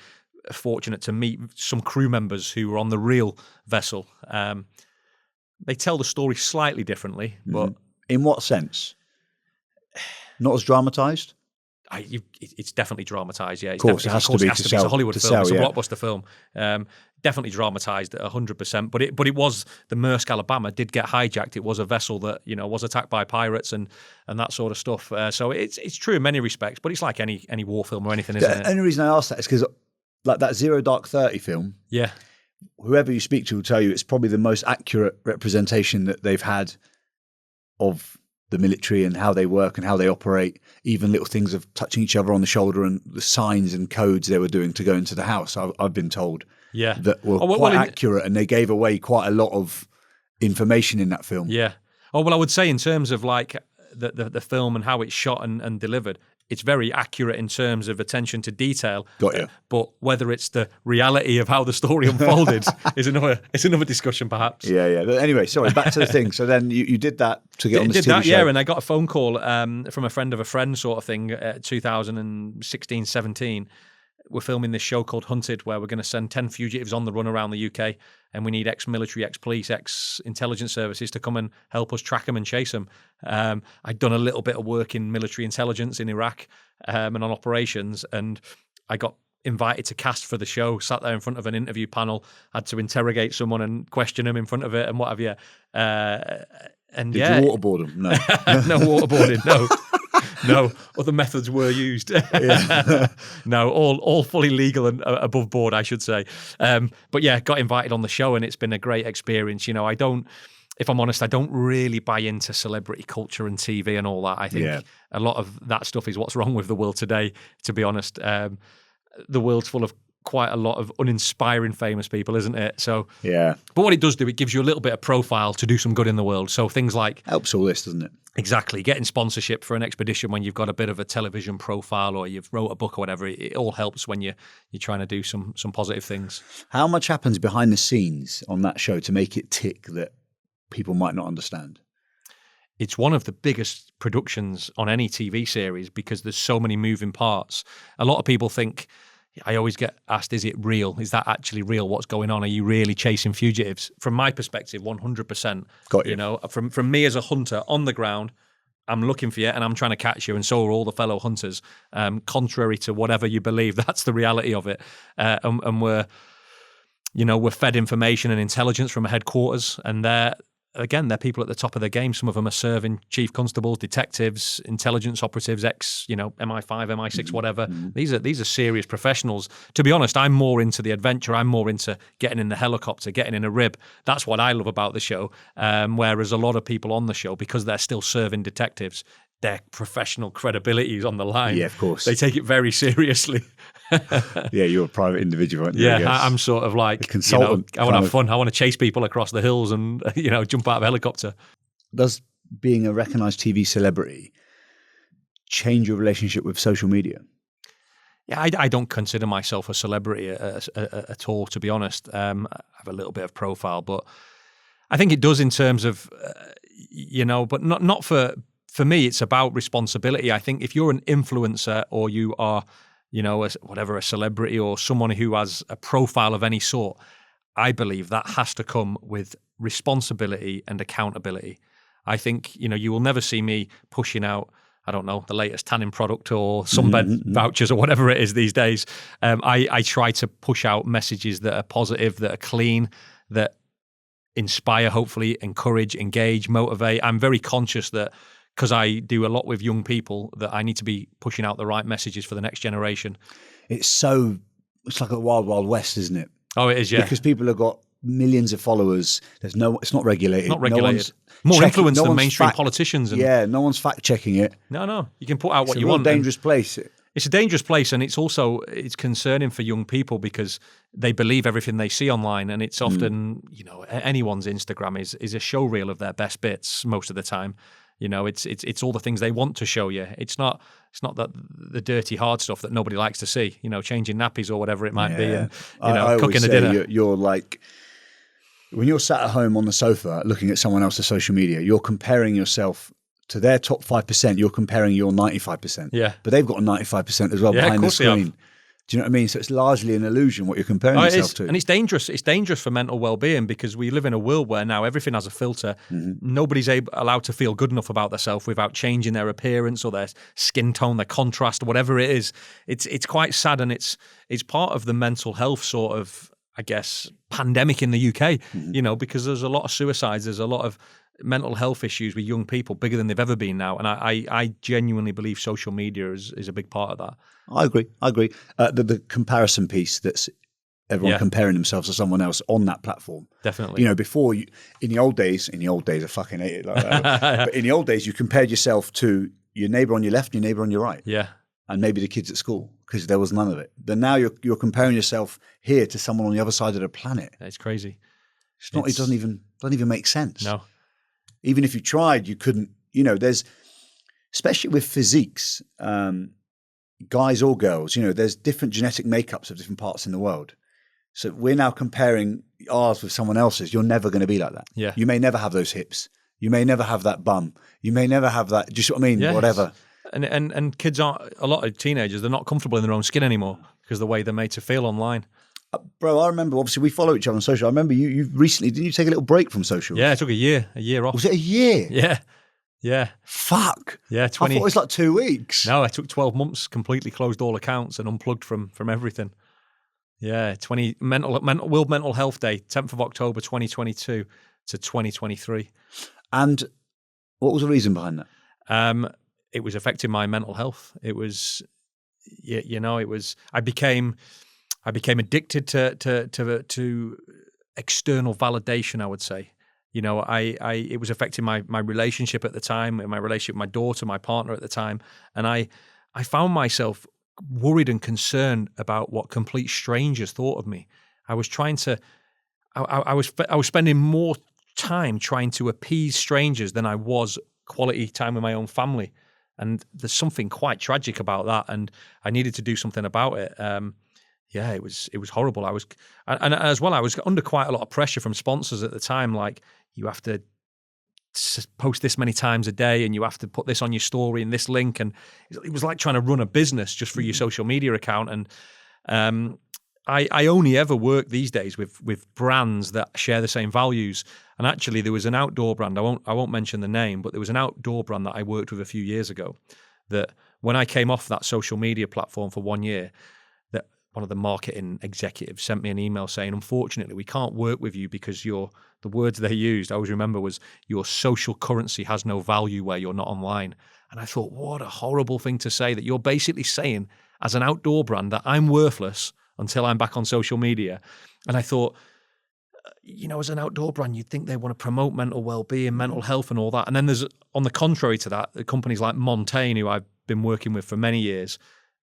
fortunate to meet some crew members who were on the real vessel. They tell the story slightly differently, but... In what sense? Not as dramatised? It's definitely dramatised, yeah. Of course, it has to be. It's a Hollywood film. It's a blockbuster film. Definitely dramatised at 100%. But it was, the Maersk Alabama did get hijacked. It was a vessel that, was attacked by pirates and that sort of stuff. So it's true in many respects, but it's like any war film or anything, isn't it? The only reason I ask that is because, like that Zero Dark 30 film, yeah, whoever you speak to will tell you it's probably the most accurate representation that they've had of the military and how they work and how they operate, even little things of touching each other on the shoulder and the signs and codes they were doing to go into the house, I've been told, that were quite accurate, and they gave away quite a lot of information in that film. Yeah. Oh, well, I would say in terms of like the film and how it's shot and delivered, it's very accurate in terms of attention to detail. Got you. But whether it's the reality of how the story unfolded is another discussion, perhaps. Yeah. Anyway, sorry, back to the thing. So then you did that to get on this TV show. Yeah, and I got a phone call from a friend of a friend sort of thing, 2016, 17. We're filming this show called Hunted, where we're going to send 10 fugitives on the run around the UK, and we need ex-military, ex-police, ex-intelligence services to come and help us track them and chase them. I'd done a little bit of work in military intelligence in Iraq and on operations, and I got invited to cast for the show, sat there in front of an interview panel, had to interrogate someone and question them in front of it and what have you. Did you waterboard them? No. No waterboarding, no. No, other methods were used. No, all fully legal and above board, I should say. But yeah, got invited on the show, and it's been a great experience. If I'm honest, I don't really buy into celebrity culture and TV and all that. I think a lot of that stuff is what's wrong with the world today, to be honest. The world's full of quite a lot of uninspiring famous people, isn't it? So yeah. But what it does do, it gives you a little bit of profile to do some good in the world. So things like helps all this, doesn't it? Exactly. Getting sponsorship for an expedition when you've got a bit of a television profile or you've wrote a book or whatever, it all helps when you're trying to do some positive things. How much happens behind the scenes on that show to make it tick that people might not understand? It's one of the biggest productions on any TV series because there's so many moving parts. A lot of people think, I always get asked, is it real? Is that actually real? What's going on? Are you really chasing fugitives? From my perspective, 100%. Got you. From me as a hunter on the ground, I'm looking for you and I'm trying to catch you, and so are all the fellow hunters. Contrary to whatever you believe, that's the reality of it. And we're fed information and intelligence from headquarters, and they're people at the top of their game. Some of them are serving chief constables, detectives, intelligence operatives, MI5, MI6, whatever. Mm-hmm. These are serious professionals. To be honest, I'm more into the adventure. I'm more into getting in the helicopter, getting in a rib. That's what I love about the show. Whereas a lot of people on the show, because they're still serving detectives, their professional credibility is on the line. Yeah, of course. They take it very seriously. Yeah, you're a private individual, aren't you? Yeah, I'm sort of like a consultant. I want to have fun. I want to chase people across the hills and jump out of a helicopter. Does being a recognised TV celebrity change your relationship with social media? Yeah, I don't consider myself a celebrity at all, to be honest. I have a little bit of profile, but I think it does in terms of, but not for me. It's about responsibility. I think if you're an influencer or you are, a celebrity or someone who has a profile of any sort, I believe that has to come with responsibility and accountability. I think, you will never see me pushing out, I don't know, the latest tanning product or sunbed vouchers or whatever it is these days. I try to push out messages that are positive, that are clean, that inspire, hopefully, encourage, engage, motivate. I'm very conscious that because I do a lot with young people, that I need to be pushing out the right messages for the next generation. It's like a wild, wild west, isn't it? Oh, it is, yeah. Because people have got millions of followers. It's not regulated. Not regulated. More influence than mainstream politicians. No one's fact checking it. No. You can put out what you want. want. It's a dangerous place. It's a dangerous place, and it's concerning for young people because they believe everything they see online, and it's often, anyone's Instagram is a show reel of their best bits most of the time. You know, it's all the things they want to show you. It's not that the dirty hard stuff that nobody likes to see. You know, changing nappies or whatever it might be, and I cooking always a say dinner. you're like, when you're sat at home on the sofa looking at someone else's social media, you're comparing yourself to their top 5%. You're comparing your 95%. Yeah, but they've got a 95% as well Yeah, behind of the course they have. screen. Do you know what I mean? So it's largely an illusion what you're comparing Oh, it yourself is. to. And it's dangerous. It's dangerous for mental well-being because we live in a world where now everything has a filter. Nobody's allowed to feel good enough about themselves without changing their appearance or their skin tone, their contrast, or whatever it is. It's quite sad, and it's part of the mental health sort of, I guess, pandemic in the UK. You know, because there's a lot of suicides, there's a lot of mental health issues with young people bigger than they've ever been now, and I genuinely believe social media is a big part of that. I agree. The comparison piece, that's everyone comparing themselves to someone else on that platform. Definitely. You know, before in the old days, I fucking hate it like that. But in the old days, you compared yourself to your neighbor on your left and your neighbor on your right. Yeah. And maybe the kids at school, because there was none of it. But now you're comparing yourself here to someone on the other side of the planet. It's crazy. It doesn't even make sense. No. Even if you tried, you couldn't. You know, there's, especially with physiques, guys or girls, you know, there's different genetic makeups of different parts in the world. So we're now comparing ours with someone else's. You're never going to be like that. Yeah. You may never have those hips. You may never have that bum. You may never have that. Do you see what I mean? Yes. Whatever. And kids aren't, a lot of teenagers, they're not comfortable in their own skin anymore because of the way they're made to feel online. Bro, I remember, obviously we follow each other on social. I remember you recently, didn't you take a little break from social? Yeah, I took a year off. Was it a year? Yeah. Fuck. Yeah, I thought it was like 2 weeks. No, I took 12 months, completely closed all accounts and unplugged from everything. Yeah, World Mental Health Day, 10th of October 2022 to 2023. And what was the reason behind that? It was affecting my mental health. It was, you know, it was. I became addicted to external validation, I would say. You know, it was affecting my relationship at the time, my relationship with my daughter, my partner at the time, and I found myself worried and concerned about what complete strangers thought of me. I was spending more time trying to appease strangers than I was quality time with my own family, and there's something quite tragic about that, and I needed to do something about it. Yeah, it was horrible. And as well, I was under quite a lot of pressure from sponsors at the time. Like, you have to post this many times a day, and you have to put this on your story and this link. And it was like trying to run a business just for your social media account. And I only ever work these days with brands that share the same values. And actually, there was an outdoor brand. I won't mention the name, but there was an outdoor brand that I worked with a few years ago. That when I came off that social media platform for 1 year, that one of the marketing executives sent me an email saying, unfortunately, we can't work with you because the words they used, I always remember, was your social currency has no value where you're not online. And I thought, what a horrible thing to say, that you're basically saying as an outdoor brand that I'm worthless until I'm back on social media. And I thought, you know, as an outdoor brand, you'd think they want to promote mental well-being, mental health and all that. And then there's, on the contrary to that, the companies like Montaigne, who I've been working with for many years,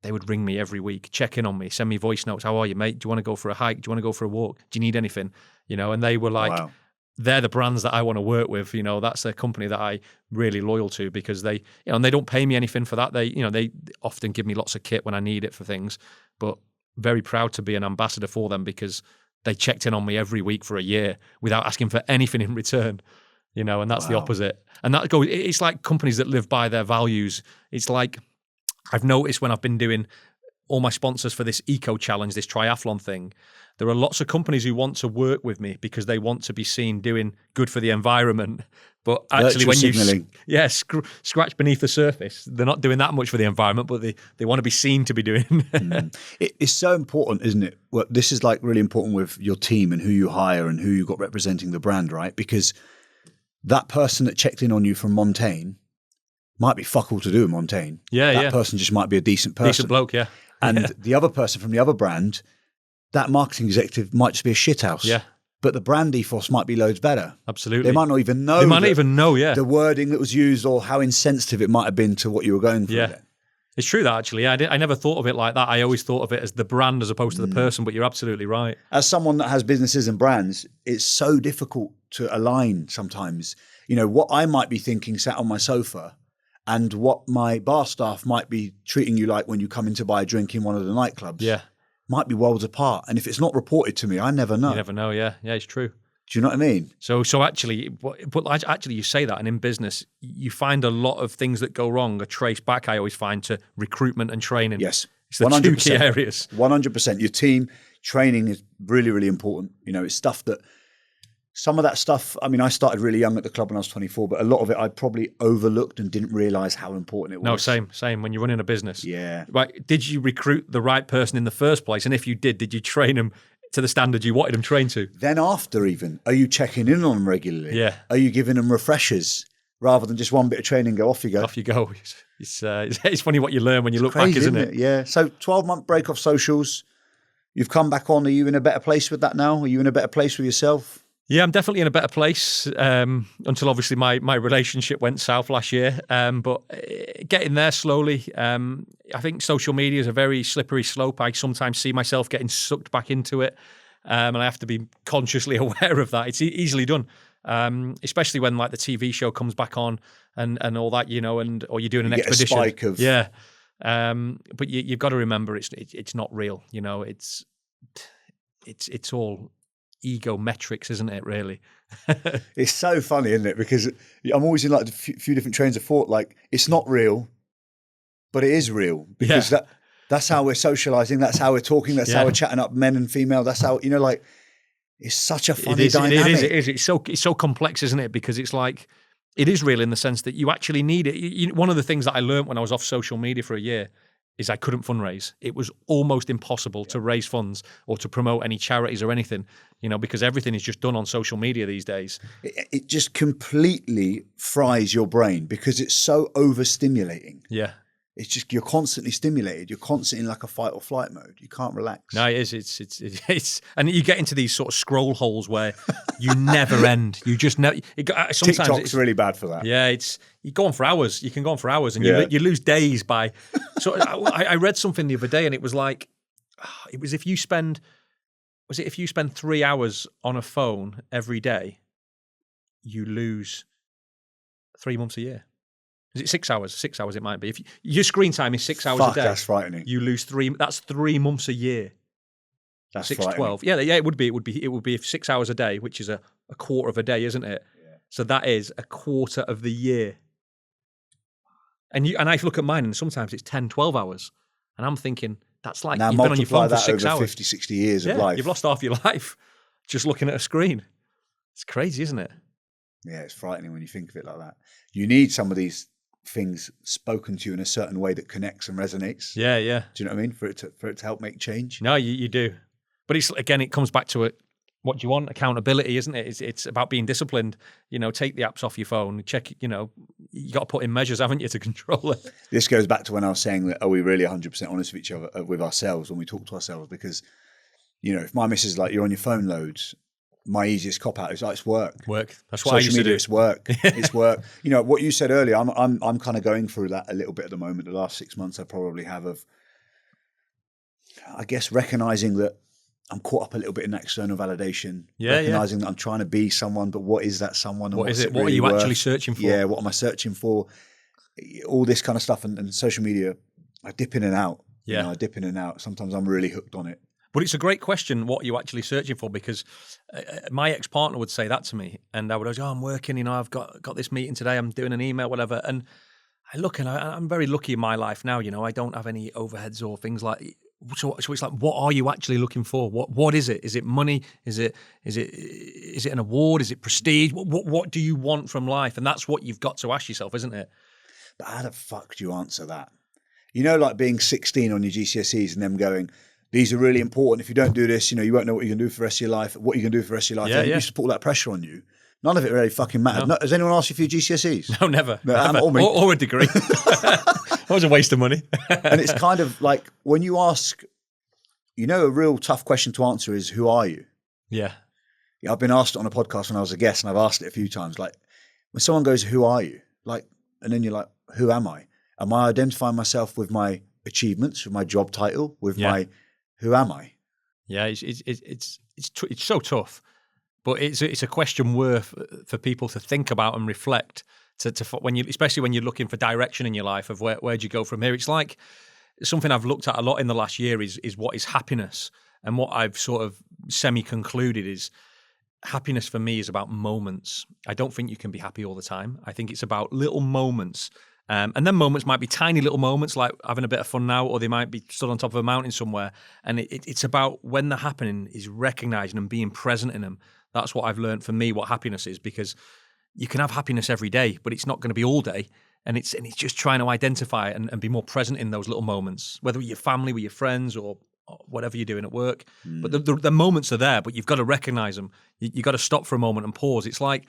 they would ring me every week, check in on me, send me voice notes. How are you, mate? Do you want to go for a hike? Do you want to go for a walk? Do you need anything? You know, and they were like, wow. They're the brands that I want to work with. You know, that's a company that I really loyal to, because they, you know, and they don't pay me anything for that. They, you know, they often give me lots of kit when I need it for things, but very proud to be an ambassador for them because they checked in on me every week for a year without asking for anything in return. You know, and that's the opposite. And that goes, it's like companies that live by their values. It's like, I've noticed when I've been doing all my sponsors for this eco challenge, this triathlon thing, there are lots of companies who want to work with me because they want to be seen doing good for the environment. But actually, when you scratch beneath the surface, they're not doing that much for the environment, but they want to be seen to be doing. It's so important, isn't it? Well, this is like really important with your team and who you hire and who you got representing the brand, right? Because that person that checked in on you from Montaigne might be fuck all to do with Montaigne. That person just might be a decent person. Decent bloke, yeah. And the other person from the other brand, that marketing executive might just be a shithouse. Yeah. But the brand ethos might be loads better. Absolutely. They might not even know. They might not even know, yeah. The wording that was used or how insensitive it might have been to what you were going for. Yeah. It's true that actually. I never thought of it like that. I always thought of it as the brand as opposed to the person, but you're absolutely right. As someone that has businesses and brands, it's so difficult to align sometimes. You know, what I might be thinking sat on my sofa and what my bar staff might be treating you like when you come in to buy a drink in one of the nightclubs might be worlds apart. And if it's not reported to me, I never know. You never know, yeah. Yeah, it's true. Do you know what I mean? So actually, but actually you say that, and in business, you find a lot of things that go wrong are traced back, I always find, to recruitment and training. Yes. It's the 100%. Two key areas. 100%. Your team training is really, really important. You know, it's stuff that, some of that stuff, I mean, I started really young at the club when I was 24, but a lot of it I probably overlooked and didn't realize how important it was. No, same. When you're running a business. Yeah. Right. Did you recruit the right person in the first place? And if you did you train them to the standard you wanted them trained to? Then after even, are you checking in on them regularly? Yeah. Are you giving them refreshers rather than just one bit of training and go, off you go? Off you go. It's funny what you learn when you look crazy, back, isn't it? Yeah. So 12-month break off socials. You've come back on. Are you in a better place with that now? Are you in a better place with yourself? Yeah, I'm definitely in a better place until obviously my relationship went south last year. But getting there slowly. I think social media is a very slippery slope. I sometimes see myself getting sucked back into it. And I have to be consciously aware of that. It's easily done, especially when like the TV show comes back on and all that, you know, or you're doing an expedition. Get a spike of... Yeah. But you've got to remember it's not real. You know, it's all ego metrics, isn't it, really? It's so funny, isn't it? Because I'm always in like a few different trains of thought, like it's not real, but it is real because that's how we're socializing. That's how we're talking. That's how we're chatting up men and female. That's how, you know, like it's such a funny dynamic. It is. It's so complex, isn't it? Because it's like, it is real in the sense that you actually need it. One of the things that I learned when I was off social media for a year is I couldn't fundraise. It was almost impossible to raise funds or to promote any charities or anything, you know, because everything is just done on social media these days. It just completely fries your brain because it's so overstimulating. Yeah. It's just, you're constantly stimulated. You're constantly in like a fight or flight mode. You can't relax. No, it is. It's and you get into these sort of scroll holes where you never end. You just never. TikTok's really bad for that. Yeah, you go on for hours. You can go on for hours, and you lose days by. So I read something the other day, and it was like, it was if you spend 3 hours on a phone every day, you lose 3 months a year. Is it 6 hours? 6 hours it might be. If your screen time is 6 hours a day, that's frightening. You lose that's 3 months a year. That's 6, 12. Yeah, it would be. It would be 6 hours a day, which is a quarter of a day, isn't it? Yeah. So that is a quarter of the year. And I look at mine, and sometimes it's 10, 12 hours. And I'm thinking, that's like now you've been on your phone for 6 over hours. 50, 60 years of life. You've lost half your life just looking at a screen. It's crazy, isn't it? Yeah, it's frightening when you think of it like that. You need some of these things spoken to you in a certain way that connects and resonates. Yeah, yeah. Do you know what I mean? For it to help make change. No, you do. But it comes back to it. What do you want? Accountability, isn't it? It's about being disciplined. You know, take the apps off your phone. Check. You know, you got to put in measures, haven't you, to control it. This goes back to when I was saying that, are we really 100% honest with each other, with ourselves when we talk to ourselves? Because, you know, if my missus is like, you're on your phone loads, my easiest cop out is like, it's work. That's what I used to do. It's work. It's work. You know what you said earlier. I'm kind of going through that a little bit at the moment. The last 6 months I probably have of, I guess, recognizing that I'm caught up a little bit in that external validation. Recognizing that I'm trying to be someone, but what is that someone? And what is it? What are you actually searching for? Yeah. What am I searching for? All this kind of stuff, and social media. I dip in and out. Yeah. You know, I dip in and out. Sometimes I'm really hooked on it. But it's a great question, what are you actually searching for? Because my ex-partner would say that to me, and I would go, I'm working, you know, I've got this meeting today, I'm doing an email, whatever. And I look, and I'm very lucky in my life now, you know, I don't have any overheads or things like. So it's like, what are you actually looking for? What is it? Is it money? Is it an award? Is it prestige? What do you want from life? And that's what you've got to ask yourself, isn't it? But how the fuck do you answer that? You know, like being 16 on your GCSEs and them going, these are really important. If you don't do this, you know, you won't know what you're going to do for the rest of your life. What you're going to do for the rest of your life. Yeah, You used to put all that pressure on you. None of it really fucking mattered. No. Has anyone asked you for your GCSEs? No, never. Never. Or a degree. That was a waste of money. And it's kind of like when you ask, you know, a real tough question to answer is, who are you? Yeah. Yeah, I've been asked it on a podcast when I was a guest, and I've asked it a few times. Like when someone goes, who are you? Like, and then you're like, who am I? Am I identifying myself with my achievements, with my job title, with my, who am I? Yeah, it's so tough. But it's a question worth for people to think about and reflect. Especially when you're looking for direction in your life of where do you go from here. It's like something I've looked at a lot in the last year is what is happiness, and what I've sort of semi-concluded is happiness for me is about moments. I don't think you can be happy all the time. I think it's about little moments. And then moments might be tiny little moments like having a bit of fun now, or they might be stood on top of a mountain somewhere. And it's about when they're happening is recognizing and being present in them. That's what I've learned for me, what happiness is, because you can have happiness every day, but it's not going to be all day. And it's just trying to identify and be more present in those little moments, whether with your family, with your friends, or whatever you're doing at work. But the moments are there, but you've got to recognize them. You've got to stop for a moment and pause. It's like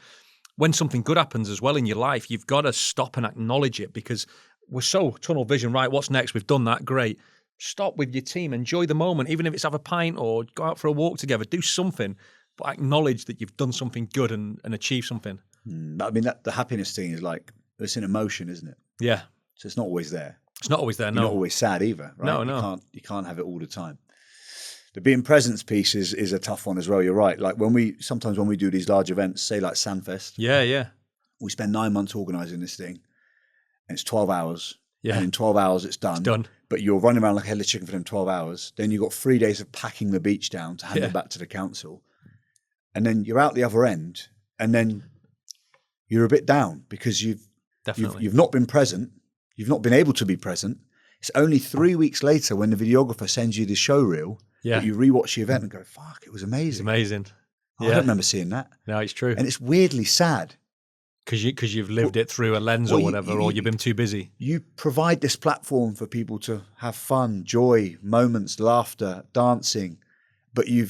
when something good happens as well in your life, you've got to stop and acknowledge it, because we're so tunnel vision, right? What's next? We've done that. Great. Stop with your team. Enjoy the moment, even if it's have a pint or go out for a walk together. Do something, but acknowledge that you've done something good and achieved something. I mean, the happiness thing is like, it's an emotion, isn't it? Yeah. So it's not always there. It's not always there, no. You're not always sad either, right? No. You can't have it all the time. The being presence piece is a tough one as well. You're right. Like sometimes when we do these large events, say like Sandfest. Yeah. We spend 9 months organising this thing, and it's 12 hours. Yeah. And in 12 hours it's done. It's done. But you're running around like a headless chicken for them 12 hours. Then you've got 3 days of packing the beach down to hand it back to the council. And then you're out the other end, and then you're a bit down because you've not been present. You've not been able to be present. It's only 3 weeks later when the videographer sends you the show reel that you rewatch the event and go, fuck, it was amazing. It's amazing. I don't remember seeing that. No, it's true. And it's weirdly sad. Because you've lived it through a lens or whatever, or you've been too busy. You provide this platform for people to have fun, joy, moments, laughter, dancing, but you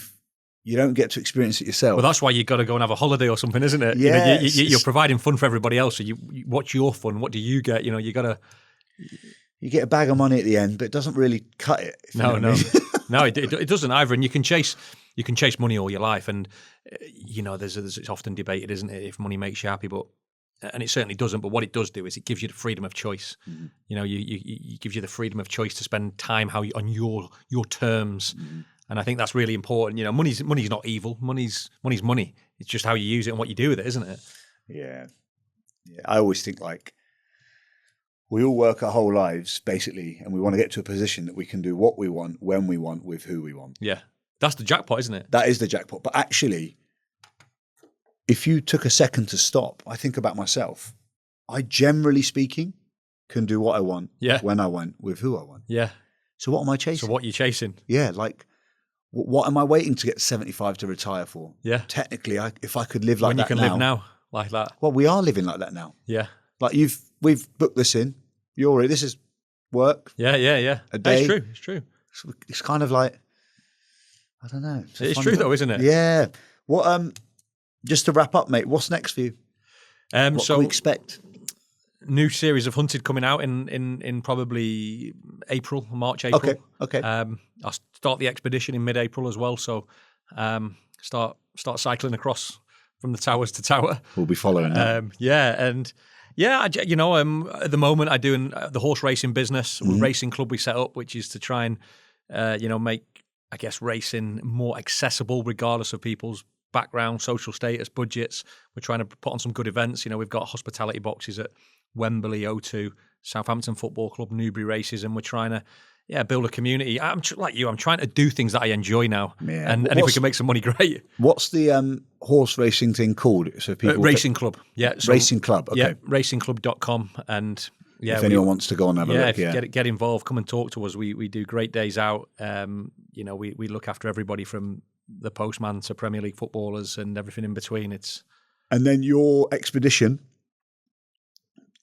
don't get to experience it yourself. Well, that's why you've got to go and have a holiday or something, isn't it? Yeah, you're providing fun for everybody else. So what's your fun? What do you get? You got to... You get a bag of money at the end, but it doesn't really cut it. No. No, it doesn't either. And you can chase money all your life. And, it's often debated, isn't it, if money makes you happy, and it certainly doesn't. But what it does do is it gives you the freedom of choice. Mm-hmm. You gives you the freedom of choice to spend time on your terms. Mm-hmm. And I think that's really important. Money's not evil. Money's money. It's just how you use it and what you do with it, isn't it? Yeah. I always think like we all work our whole lives basically, and we want to get to a position that we can do what we want, when we want, with who we want. Yeah. That's the jackpot, isn't it? That is the jackpot. But actually, if you took a second to stop, I think about myself. I generally speaking can do what I want, when I want, with who I want. Yeah. So what am I chasing? So what are you chasing? Yeah, like what am I waiting to get to 75 to retire for? Yeah. Technically, if I could live like that now. When you can live now like that. Well, we are living like that now. Yeah. Like we've booked this in. This is work. Yeah. A day. It's true. It's kind of like, I don't know. It's true though, isn't it? Yeah. What? Just to wrap up, mate. What's next for you? What can we expect? New series of Hunted coming out in probably March, April. Okay. I'll start the expedition in mid-April as well. So start cycling across from the towers to tower. We'll be following that. At the moment I'm doing the horse racing business, racing club we set up, which is to try and make, I guess, racing more accessible regardless of people's background, social status, budgets. We're trying to put on some good events. We've got hospitality boxes at Wembley, O2, Southampton Football Club, Newbury Races, and we're trying to build a community. I'm like you. I'm trying to do things that I enjoy now, and if we can make some money, great. What's the horse racing thing called? So people Racing Club, Racing Club, okay. Yeah, racingclub.com, and if anyone wants to go and have a look, get involved, come and talk to us. We do great days out. We look after everybody from the postman to Premier League footballers and everything in between. And then your expedition.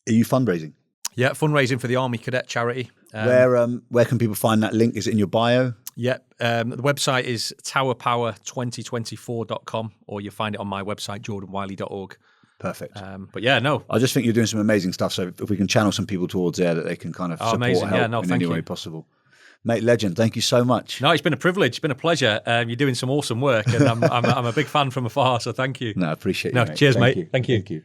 Are you fundraising? Yeah, fundraising for the Army Cadet charity. Where can people find that link? Is it in your bio? Yeah, the website is towerpower2024.com, or you'll find it on my website, jordanwiley.org. Perfect. I just think you're doing some amazing stuff. So if we can channel some people towards there that they can kind of support, help in any way possible. Mate, legend, thank you so much. No, it's been a privilege. It's been a pleasure. You're doing some awesome work, and I'm a big fan from afar, so thank you. No, I appreciate you, mate. Cheers, mate. Thank you.